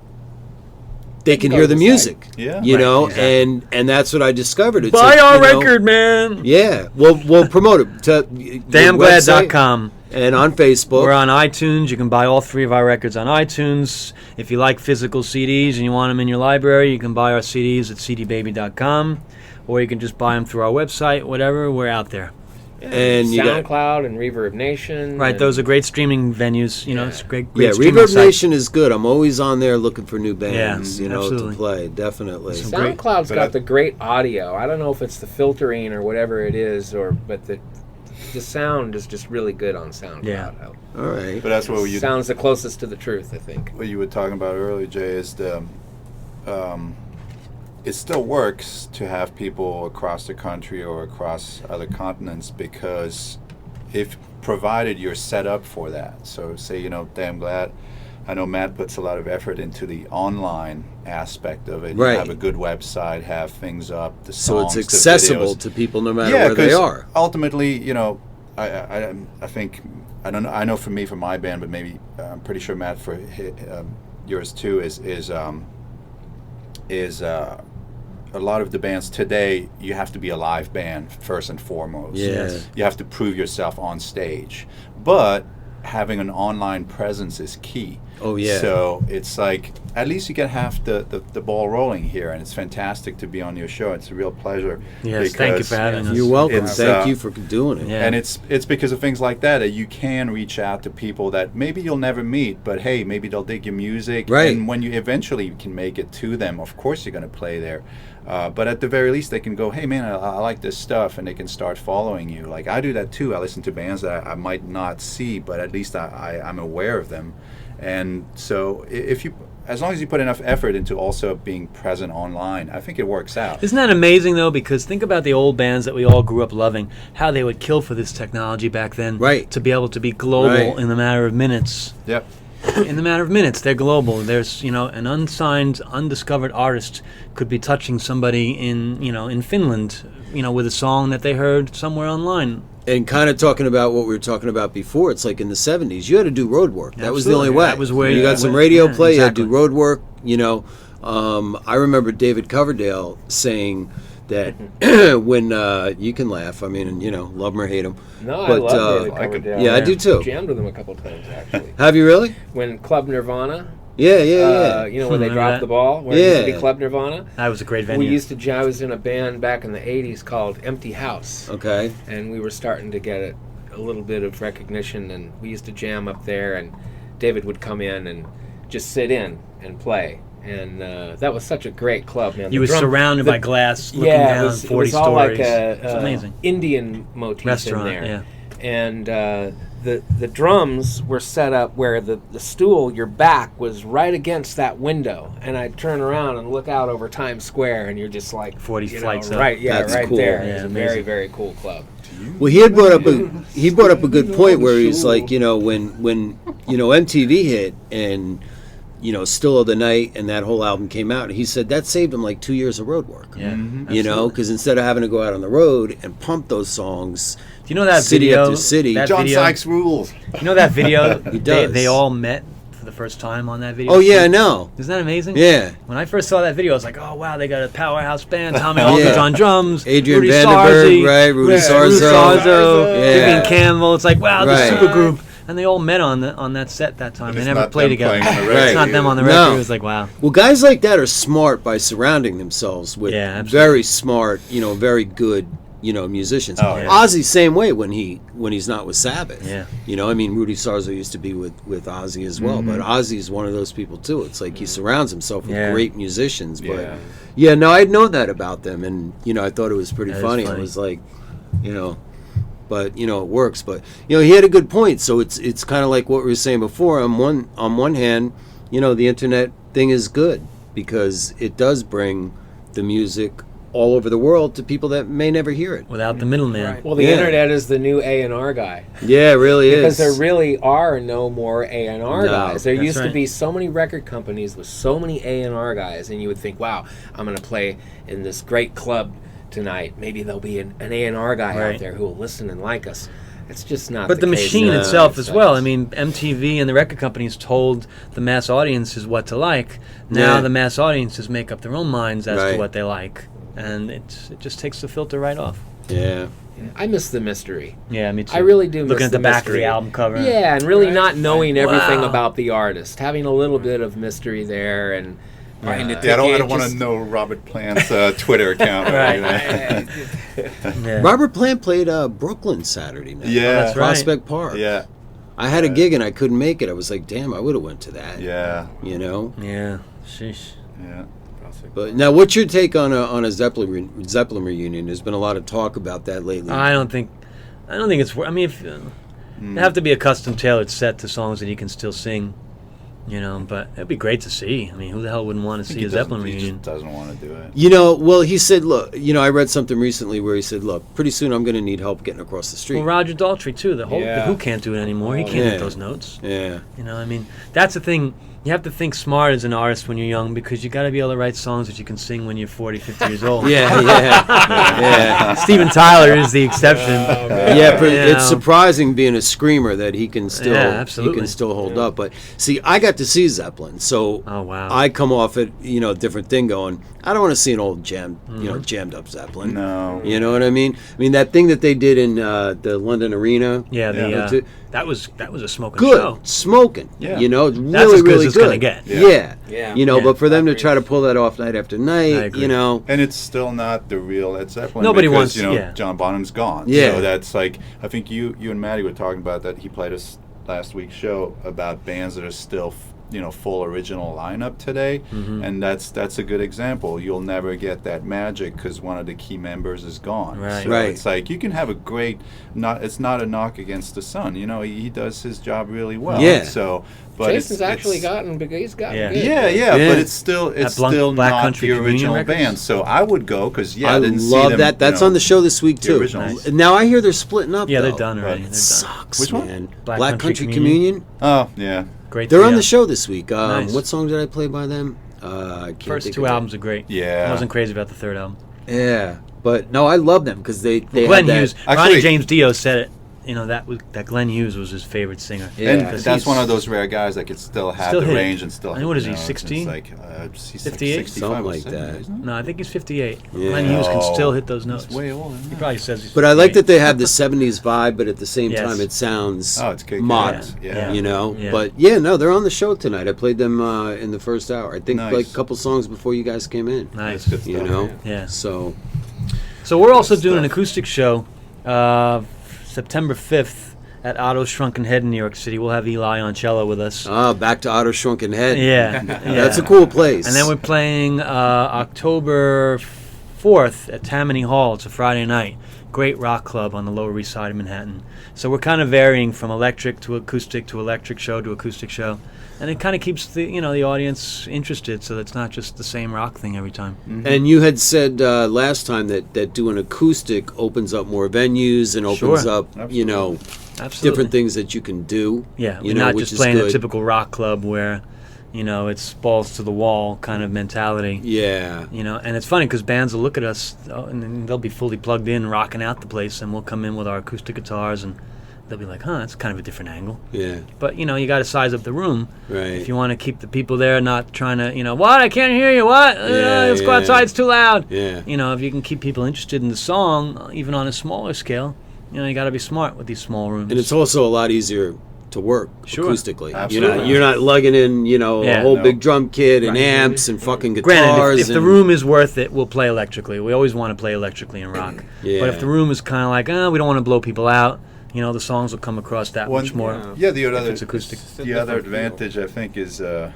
they can go hear to the the music, Yeah. Exactly. and that's what I discovered. It's Buy like, our record, man! Yeah, we'll promote it to your Damnglad.com. and on Facebook. We're on iTunes. You can buy all 3 of our records on iTunes. If you like physical CDs and you want them in your library, you can buy our CDs at cdbaby.com, or you can just buy them through our website, whatever. We're out there. And you got SoundCloud and Reverb Nation. Right, and those are great streaming venues. It's great yeah, streaming Reverb sites. Nation is good. I'm always on there looking for new bands, to absolutely. play. Definitely. Some great- SoundCloud's But got the great audio. I don't know if it's the filtering or whatever it is, but the sound is just really good on SoundCloud. Yeah. All right. But that's what Sounds the closest to the truth, I think. what you were talking about earlier, Jay, is it still works to have people across the country or across other continents because if provided you're set up for that. So say, Damn Glad. I know Matt puts a lot of effort into the online aspect of it. Right. You have a good website, have things up, the So songs, it's the accessible videos. to people no matter where they 'cause are. ultimately, I think I don't know. I know for me, for my band, but maybe I'm pretty sure Matt for yours too is a lot of the bands today. You have to be a live band first and foremost. Yeah. You have to prove yourself on stage, but having an online presence is key. Oh, yeah. So it's like at least you get half the ball rolling here, and it's fantastic to be on your show. It's a real pleasure. Yes, thank you because- for having us. You're welcome. It's, Thank you for doing it. Yeah. And it's because of things like that that you can reach out to people that maybe you'll never meet, but hey, maybe they'll dig your music. Right. And when you eventually can make it to them, of course you're going to play there. But at the very least, they can go, hey man, I like this stuff, and they can start following you. Like I do that too. I listen to bands that I might not see, but at least I'm aware of them. And so as long as you put enough effort into also being present online, I think it works out. Isn't that amazing, though? Because think about the old bands that we all grew up loving, how they would kill for this technology back then. Right. To be able to be global Right. in the matter of minutes. Yep. In the matter of minutes, they're global. There's, an unsigned, undiscovered artist could be touching somebody in Finland, with a song that they heard somewhere online. And kind of talking about what we were talking about before, it's like in the 70s, you had to do road work. That was the only Absolutely. way. That was where you you got some went. radio Yeah, play, you had to do exactly. road work, I remember David Coverdale saying that when, you can laugh, I mean, love him or hate him. No, But, I love David I could- Coverdale. Yeah, I do too. Jammed with him a couple times, actually. Have you really? When Club Nirvana, Yeah. where they Remember dropped that? the ball, where it used to Yeah. be Club Nirvana. That was a great I venue. was in a band back in the 80s called Empty House. Okay. And we were starting to get a little bit of recognition, and we used to jam up there, and David would come in and just sit in and play. And that was such a great club, man. You The were drum- surrounded the- by glass, looking yeah, down it was, 40 it was all stories. like It's a amazing. Indian motif Restaurant, in there. yeah. And the drums were set up where the stool, your back was right against that window, and I'd turn around and look out over Times Square, and you're just like 40 flights up. right, yeah, That's right cool. there. Yeah, It's a amazing. very, very cool club. Well, he brought up a good point where he's like, when MTV hit and Still of the Night and that whole album came out, he said that saved him like 2 years of road work. Yeah, Because instead of having to go out on the road and pump those songs, do you know that city video? after city. That John video, Sykes rules. You know that video? He does. They all met for the first time on that video. Oh yeah, I know. Isn't that amazing? Yeah. When I first saw that video, I was like, "Oh wow, they got a powerhouse band. Tommy Aldridge on drums, Adrian Rudy Vandenberg, Sarzi, right? Rudy Sarzo. Sarzo, Yeah. Vivian Campbell. It's like, wow, Right. the super group, and they all met on that set that time. And They it's never not played them together. playing on the Right. It's not them on the No. record. It was like, wow. Well, guys like that are smart by surrounding themselves with Yeah, absolutely. very smart, very good, musicians. Oh, yeah. Ozzy same way when he's not with Sabbath. Yeah. Rudy Sarzo used to be with Ozzy as well, but Ozzy's one of those people too. It's like he surrounds himself with Yeah. great musicians. But Yeah. no, I'd known that about them, and I thought it was pretty That is funny. I funny. was like, but it works. But he had a good point. So it's kind of like what we were saying before. On one hand, the internet thing is good because it does bring the music all over the world to people that may never hear it. Without the middleman. Well, the Yeah. internet is the new A&R guy. Yeah, it really Because is. there really are no more A&R No, guys. There that's used to right. be so many record companies with so many A&R guys, and you would think, wow, I'm going to play in this great club tonight. Maybe there'll be an A&R guy Right. out there who will listen and like us. It's just not But the case machine now. itself as well. I It's- mean, MTV and the record companies told the mass audiences what to like. Now Yeah. the mass audiences make up their own minds as Right. to what they like, and it just takes the filter right off. Yeah. I miss the mystery. Yeah, me too. I really do Looking miss at the back mystery. of the album cover. Yeah, and really not knowing everything Wow. about the artist. Having a little bit of mystery there and buying the Yeah, I ticket, don't want to just- know Robert Plant's Twitter account. Right. Yeah. Robert Plant played Brooklyn Saturday night. Yeah. that's right. Prospect Park. Yeah. I had a gig and I couldn't make it. I was like, damn, I would have went to that. Yeah. Yeah. Sheesh. Yeah. But now, what's your take on a Zeppelin reunion? There's been a lot of talk about that lately. I don't think it's. I mean, if it have to be a custom tailored set to songs that he can still sing, But it'd be great to see. I mean, who the hell wouldn't want to see a Zeppelin He reunion? just doesn't want to do it. Well, he said, look, I read something recently where he said, look, pretty soon I'm going to need help getting across the street. Well, Roger Daltrey too. The Yeah. Who can't do it anymore. He can't Yeah. hit those notes. Yeah. I mean, that's the thing. You have to think smart as an artist when you're young because you got to be able to write songs that you can sing when you're 40, 50 years old. Yeah. Steven Tyler is the exception. Yeah, but You it's know. surprising being a screamer that he can still absolutely. hold up. But see, I got to see Zeppelin, so Oh, wow. I come off it, a different thing going, I don't want to see an old jammed up Zeppelin. No. You know what I mean? I mean that thing that they did in the London Arena. Yeah, Yeah. that was a smoking Good, show. smoking. Yeah. Really, That's as good as really it's good. gonna get. Yeah. Yeah. You know, Yeah. but for them to try to pull that off night after I night, agree. And it's still not the real Led Zeppelin. Nobody because, wants- yeah. John Bonham's gone. Yeah. So that's like, I think you and Maddie were talking about that. He played us last week's show about bands that are still, full original lineup today. Mm-hmm. And that's a good example. You'll never get that magic because one of the key members is gone. Right. So Right. it's like, you can have a great, it's not a knock against the Sun. He does his job really well. Yeah. So, but Jason's it's actually gotten good. Yeah. good. Yeah, Yeah. but it's still Black not Country the Communion original records? band. So I would go because I didn't see love them, that. That's on the show this week the too. originals. Nice. Now I hear they're splitting up. Yeah, though. they're done already. Right. It They're done. sucks, Which one? man. Black Country Country Communion? Communion. Oh yeah, Great. They're on trio. the show this week. Nice. What song did I play by them? I can't First think two of it. albums are great. Yeah. I wasn't crazy about the third album. Yeah, but no, I love them because they Glenn had that. Hughes, Ronnie Actually- James Dio said it. that Glenn Hughes was his favorite singer. Yeah. and Because that's he's- one of those rare guys that could still have Still the hit it. range and still. I mean, what is he, it's 16? Like he's 58? 65 Something or like 70, that. isn't No, I think he's 58. Yeah. Glenn Hughes can Oh. still hit those notes. He's way older. He probably says he's But I like 58. that they have the '70s vibe, but at the same Yes. time, it sounds Oh, it's kick-ass. modern. Yeah. You know. Yeah. But yeah, no, they're on the show tonight. I played them in the first hour. I think Nice. like a couple songs before you guys came in. Nice. That's good You stuff. know. Yeah. So So we're also doing an stuff. acoustic show September 5th at Otto's Shrunken Head in New York City. We'll have Eli on cello with us. back to Otto Shrunken Head. Yeah. That's a cool place. And then we're playing October 4th at Tammany Hall. It's a Friday night. Great rock club on the Lower East Side of Manhattan. So we're kind of varying from electric to acoustic to electric show to acoustic show. And it kind of keeps the audience interested, so it's not just the same rock thing every time. Mm-hmm. And you had said last time that doing acoustic opens up more venues and opens up, Absolutely. different things that you can do. Yeah, we're not which just is playing good. a typical rock club where, it's balls to the wall kind of mentality. Yeah. And it's funny because bands will look at us and then they'll be fully plugged in, rocking out the place, and we'll come in with our acoustic guitars and they'll be like, that's kind of a different angle. Yeah. But, you got to size up the room. Right. If you want to keep the people there, not trying to, what? I can't hear you. What? Let's go outside. It's too loud. Yeah. If you can keep people interested in the song, even on a smaller scale, you got to be smart with these small rooms. And it's also a lot easier to work Sure. acoustically. Absolutely. You're not lugging in, a whole big drum kit and amps and fucking guitars. Granted, if the and- room is worth it, we'll play electrically. We always want to play electrically in rock. Yeah. But if the room is kind of like, we don't want to blow people out, the songs will come across that much more. The if other it's acoustic. The other advantage, I think, is at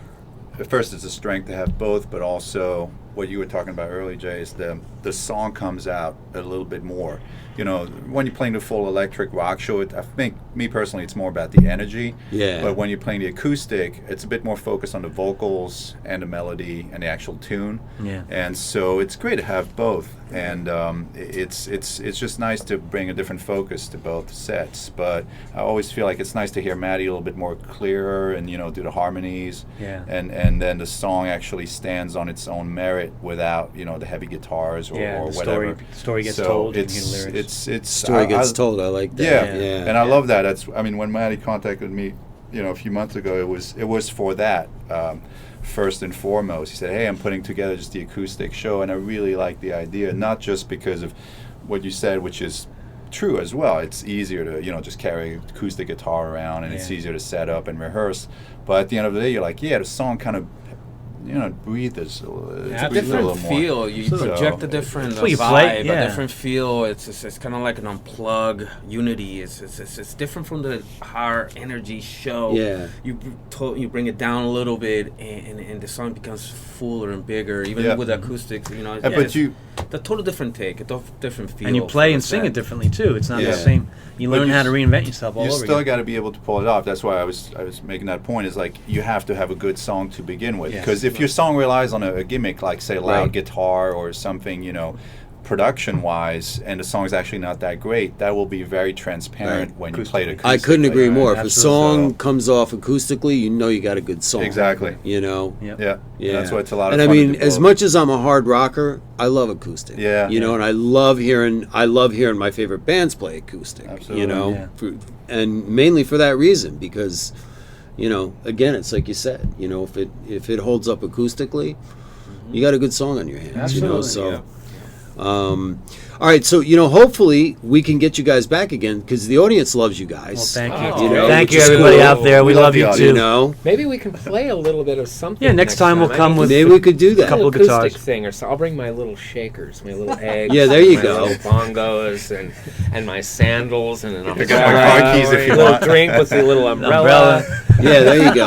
first it's a strength to have both, but also what you were talking about earlier, Jay, is the song comes out a little bit more. When you're playing the full electric rock show, I think, me personally, it's more about the energy. Yeah. But when you're playing the acoustic, it's a bit more focused on the vocals and the melody and the actual tune. Yeah. And so it's great to have both. And it's just nice to bring a different focus to both sets. But I always feel like it's nice to hear Maddie a little bit more clearer and, do the harmonies. Yeah. And then the song actually stands on its own merit without, the heavy guitars or the whatever. story gets So told. it's You can hear the lyrics. it's Story gets told. I like that. yeah. And I love that. When Maddie contacted me, a few months ago, it was for that. First and foremost, he said, "Hey, I'm putting together just the acoustic show, and I really like the idea, not just because of what you said, which is true as well. It's easier to just carry acoustic guitar around, and it's easier to set up and rehearse. But at the end of the day, you're like, the song kind of breathe this a little, It's a breathe a different little more. feel. You project a different Well, you vibe, play- yeah. a different feel. It's kind of like an unplug unity. It's different from the higher energy show. Yeah. You bring it down a little bit, and the song becomes fuller and bigger. Even with acoustics, But it's you a total different take, a different feel. And you play for and the sing set. it differently too. It's not Yeah. the same. You But learn you how to s- reinvent yourself all you over still again. got to be able to pull it off. That's why I was making that point. Is like you have to have a good song to begin with. Yes. Because if your song relies on a gimmick like say loud Right. guitar or something, production wise, and the song's actually not that great, that will be very transparent Right. when you play it acoustically. I couldn't agree more. If a absolutely. song comes off acoustically, you got a good song. Exactly. Yep. Yeah. That's why it's a lot of And fun. I to mean, do as both. much as I'm a hard rocker, I love acoustic. Yeah. And I love hearing my favorite bands play acoustic. Absolutely. Yeah. And mainly for that reason, because, again, it's like you said, if it holds up acoustically, you got a good song on your hands. Absolutely, So. All right, so hopefully we can get you guys back again because the audience loves you guys. Well, thank you. Oh, Thank which you, is everybody cool. out there. We We love love the you audience. too. Maybe we can play a little bit of something. Yeah, next time we'll come with- Maybe we could do that. Couple a acoustic guitars. thing, or so. I'll bring my little shakers, my little eggs. Yeah, there you my go. little bongos and my sandals and an Pick up my umbrella. car keys if you a little want. drink with a little umbrella. Umbrella. Yeah, there you go.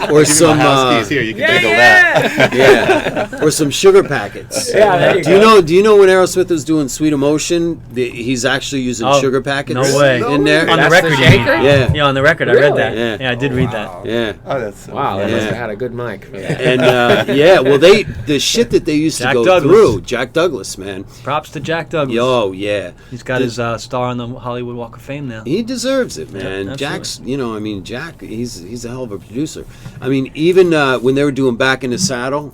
Or Give me some, my house keys here. You can dangle that. yeah, or some sugar packets. Yeah, there you go. Do you know when Aerosmith was doing Sweet Emotion, he's actually using Oh, sugar packets? no way. in there. On the That's record, the you mean? shaker? Yeah, Yeah, on the record, I read Really? that. Yeah. Yeah, I did read that. yeah. Oh, that's so Wow, they funny. must Yeah. have had a good mic for that. And well, the shit that they used Jack to go Douglas. through, Jack Douglas, man. Props to Jack Douglas. Oh yeah, He's got his star on the Hollywood Walk of Fame now. he deserves it, Yeah, man. absolutely. Jack's, Jack, he's a hell of a producer. I mean, even when they were doing Back in the Saddle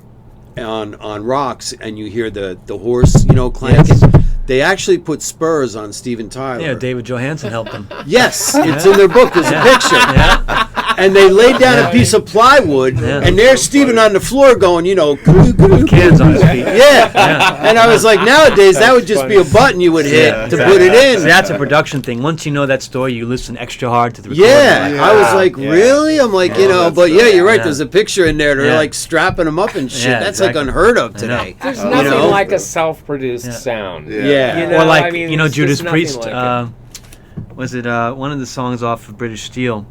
on Rocks, and you hear the horse, clanking. Yes. They actually put spurs on Steven Tyler. Yeah, David Johansen helped him. Yes, it's in their book. There's a picture. Yeah. And they laid down a piece of plywood, Yeah. and there's Steven on the floor going, Cans on his feet. Yeah. And I was like, nowadays, that would just be a button you would hit Yeah, to put it So in. that's a production thing. Once you know that story, you listen extra hard to the recording. Yeah, I was like, Yeah. really? I'm like, that's but yeah, you're right. Yeah. There's a picture in there. They're Yeah. like strapping them up and shit. Yeah, That's exactly. like unheard of I know. today. There's You nothing know? like a self-produced Yeah. sound. Yeah. You know, Or like, I mean, Judas there's nothing Priest, like it. was it one of the songs off of British Steel,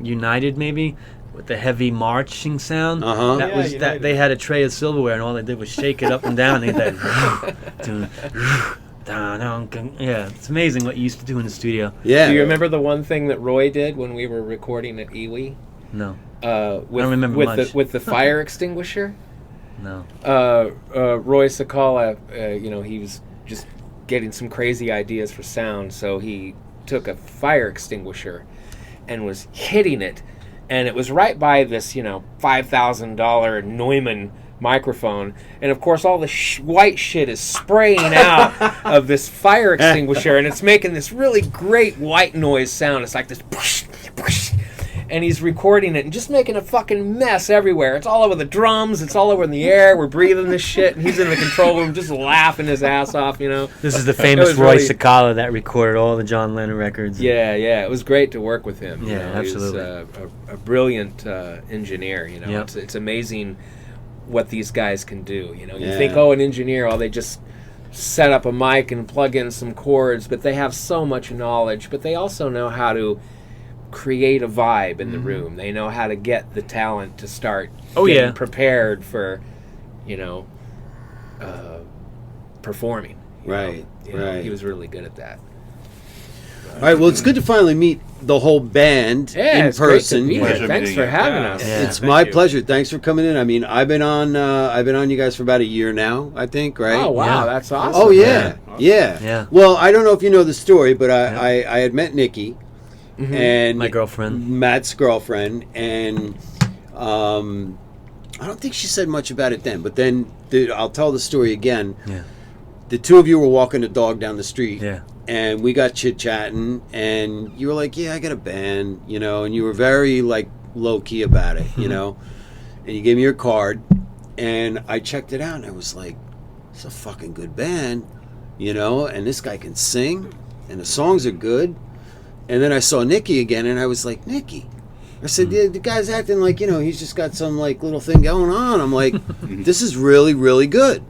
United maybe? with the heavy marching sound. Uh-huh. That Yeah, was United. They had a tray of silverware, and all they did was shake it up and down. And they did that. Yeah, it's amazing what you used to do in the studio. Yeah. Do you remember the one thing that Roy did when we were recording at Iwi? No, With, don't remember with much. with the fire extinguisher. no. Roy Sakala, he was just getting some crazy ideas for sound, so he took a fire extinguisher and was hitting it, and it was right by this, $5,000 Neumann microphone, and of course all the white shit is spraying out of this fire extinguisher, and it's making this really great white noise sound. It's like this push, push. And he's recording it and just making a fucking mess everywhere. It's all over the drums. It's all over in the air. We're breathing this shit. And he's in the control room just laughing his ass off, This is the famous was Roy really- Sakala that recorded all the John Lennon records. Yeah. It was great to work with him. Yeah, absolutely. He was a brilliant engineer, Yep. It's amazing what these guys can do, You Yeah. think, an engineer, they just set up a mic and plug in some chords, but they have so much knowledge, but they also know how to create a vibe in the room. They know how to get the talent to start getting prepared for, performing. you know. Right, right. He was really good at that. All right, well, it's good to finally meet the whole band Yeah, in it's great to person. be here. Pleasure Thanks meeting for you. having Yeah. us. Yeah. It's Thank my you. pleasure. Thanks for coming in. I mean, I've been on you guys for about a year now, I think, right? Oh wow, Yeah. that's awesome. Oh yeah, man. yeah. Yeah. Well, I don't know if you know the story, but I had met Nikki and My girlfriend. Matt's girlfriend, and I don't think she said much about it then. But then I'll tell the story again. Yeah. The two of you were walking the dog down the street. Yeah. And we got chit chatting, and you were like, "Yeah, I got a band," and you were very like low key about it, And you gave me your card, and I checked it out, and I was like, "It's a fucking good band," And this guy can sing, and the songs are good. And then I saw Nikki again, and I was like, "Nikki," I said, "Yeah, the guy's acting like he's just got some like little thing going on." I'm like, "This is really, really good,"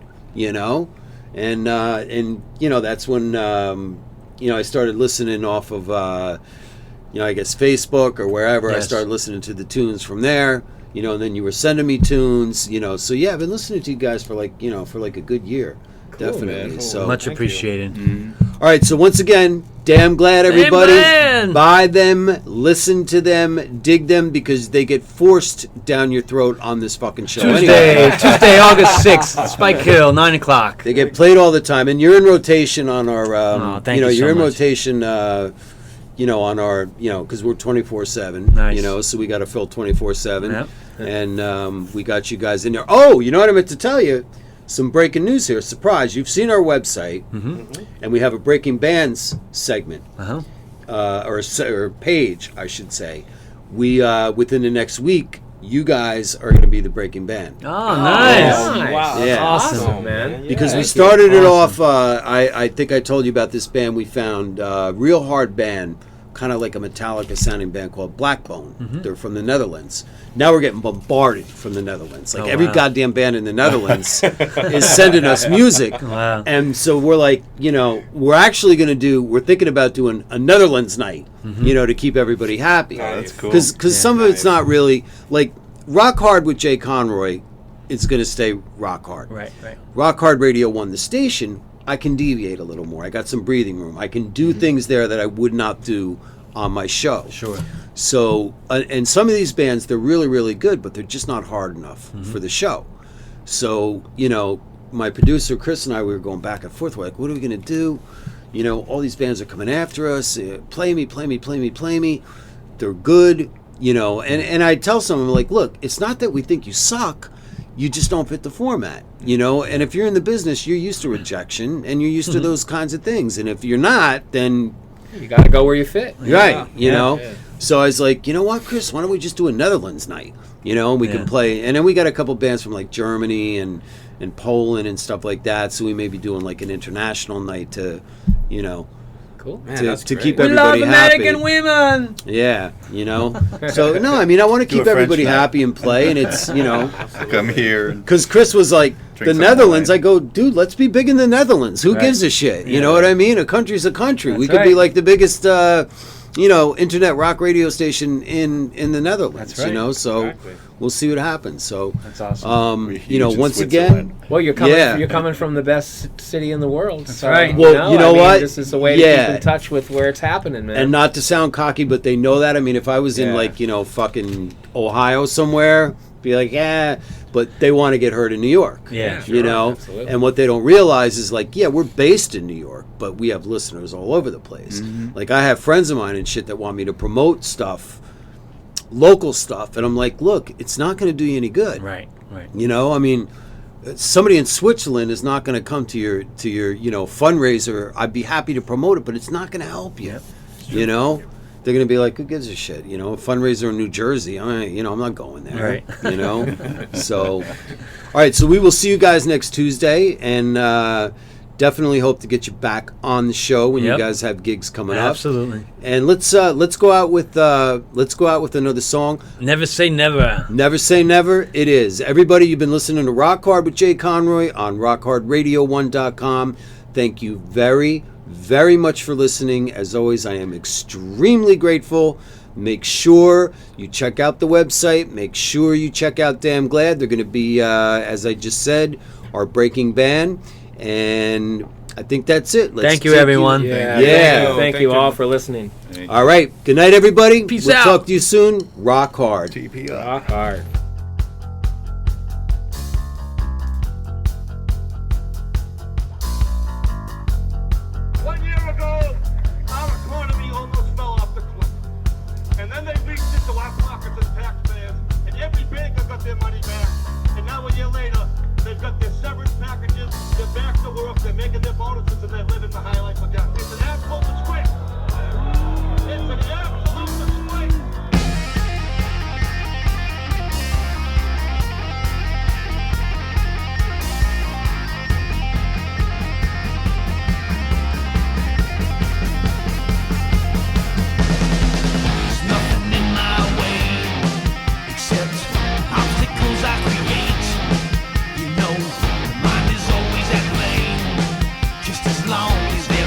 And that's when I started listening off of I guess Facebook or wherever. I Yes. started listening to the tunes from there. And then you were sending me tunes. So yeah, I've been listening to you guys for like a good year, definitely. man. So Much Thank you. appreciated. all right, so once again, damn glad everybody. Amen. Buy them, listen to them, dig them, because they get forced down your throat on this fucking show. Anyway. Tuesday, August 6th, Spike Hill, 9 o'clock. They get played all the time, and you're in rotation on our. thank you so you're in much. rotation. On our, because we're 24/7. Nice. So we got to fill 24/7, Yep. and we got you guys in there. Oh, you know what I meant to tell you? Some breaking news here. Surprise! You've seen our website, and we have a Breaking Bands segment, Uh-huh. or page, I should say. We within the next week, you guys are going to be the Breaking Band. Oh, nice. Nice. Wow, Yeah. Awesome, man. Because we thank you. started it Awesome. off, I think I told you about this band we found, real hard band, kind of like a Metallica sounding band called Blackbone. They're from the Netherlands. Now we're getting bombarded from the Netherlands. Like Oh, every wow. goddamn band in the Netherlands is sending us music. Wow. And so we're like, we're thinking about doing a Netherlands night, to keep everybody happy. Oh, that's cool. Because some of it's not really, like, Rock Hard with Jay Conroy, it's going to stay rock hard. Right. Rock Hard Radio 1, the station, I can deviate a little more. I got some breathing room. I can do things there that I would not do on my show. Sure. So, and some of these bands, they're really, really good, but they're just not hard enough for the show. So, my producer, Chris, and I, we were going back and forth. We're like, what are we going to do? All these bands are coming after us. Play me. They're good, and I tell someone, like, look, it's not that we think you suck. You just don't fit the format, and if you're in the business, you're used to rejection and you're used to those kinds of things. And if you're not, then You got to go where you fit. right, Yeah. So I was like, you know what, Chris, why don't we just do a Netherlands night, and we Yeah. can play. And then we got a couple bands from like Germany and Poland and stuff like that. So we may be doing like an international night to, Cool. Man, to that's great. keep We love everybody American happy. women. Yeah, So no, I mean, I want to Do a keep French everybody night. happy and play, and it's Come here. because Chris was like, Drink the some Netherlands. wine. I go, dude, let's be big in the Netherlands. Who Right. gives a shit? You know what I mean? A country's a country. We That's could be right. like the biggest, internet rock radio station in the Netherlands. That's right. So Exactly. we'll see what happens. So That's awesome. We're huge in once Switzerland. again, Well, you're coming. Yeah. You're coming from the best city in the world. That's right. Well, you know what? This is the way to Yeah. keep in touch with where it's happening, man. and not to sound cocky, but they know that. I mean, if I was in Yeah. fucking Ohio somewhere, be like, yeah, but they want to get heard in New York. Yeah. Absolutely. And what they don't realize is we're based in New York, but we have listeners all over the place. Like I have friends of mine and shit that want me to promote stuff, local stuff, and I'm like, look, it's not going to do you any good. Right. I mean, somebody in Switzerland is not going to come to your fundraiser. I'd be happy to promote it, but it's not going to help you. They're going to be like, who gives a shit? A fundraiser in New Jersey. I'm not going there. Right. So, all right. So we will see you guys next Tuesday, and definitely hope to get you back on the show when you Yep. guys have gigs coming up. Absolutely. And let's go out with another song. Never say never. Never say never. It is. Everybody, you've been listening to Rock Hard with Jay Conroy on rockhardradio1.com. Thank you very, very much for listening. As always, I am extremely grateful. Make sure you check out the website. Make sure you check out Damn Glad. They're going to be, as I just said, our breaking band. And I think that's it. Let's Thank you, take everyone. Yeah. Thank you all for listening. All right. Good night, everybody. Peace we'll out. talk to you soon. Rock hard. TP up. Rock hard. One year ago, our economy almost fell off the cliff. And then they reached into our pockets as taxpayers, and every banker got their money back. And now a year later, they've got their severance packages, they're back to work, they're making their bonuses, and they're living the high life again. It's an absolute disgrace. It's an absolute disgrace. There's nothing in my way except obstacles I create. Mind is always at play, just as long as there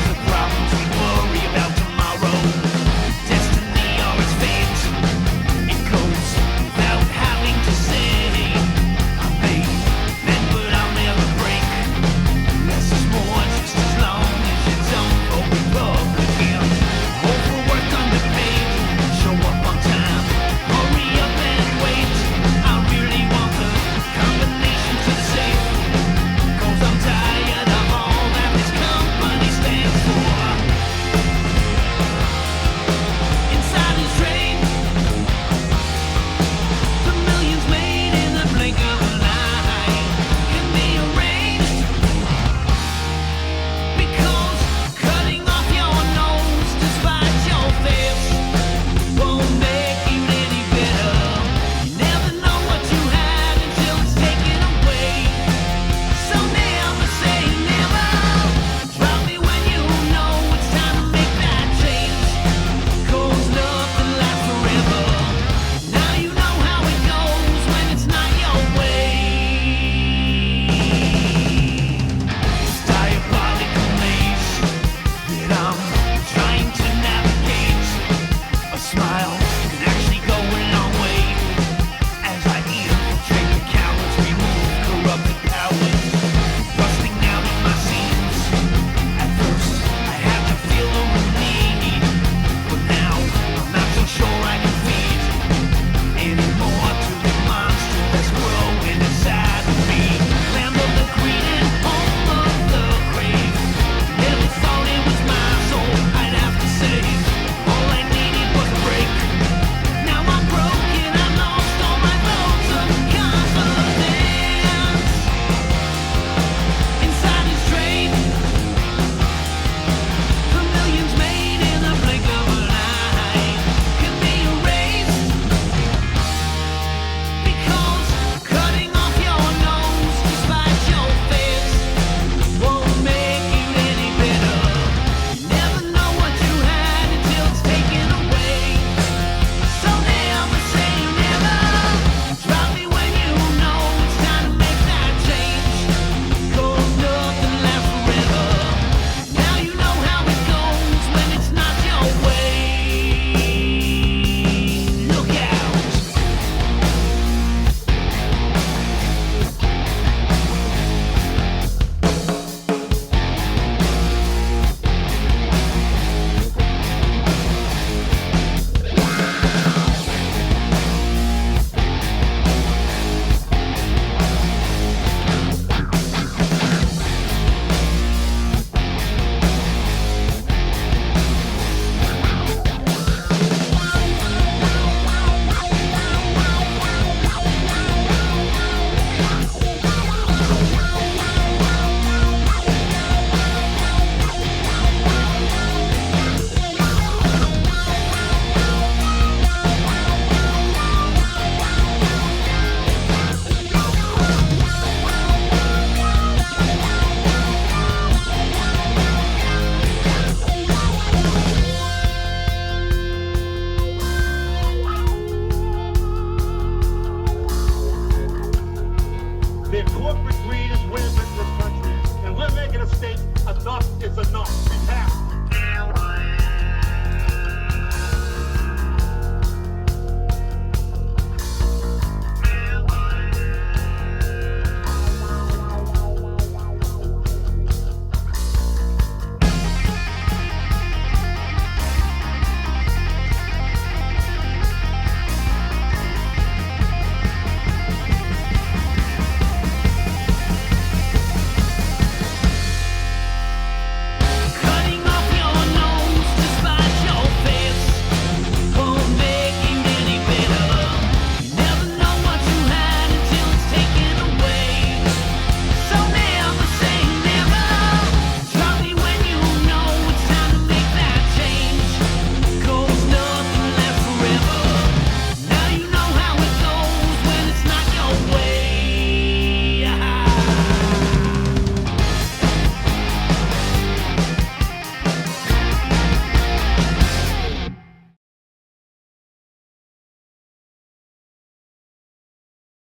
corporate greed is rampant in this country, and we're making a statement: enough is enough.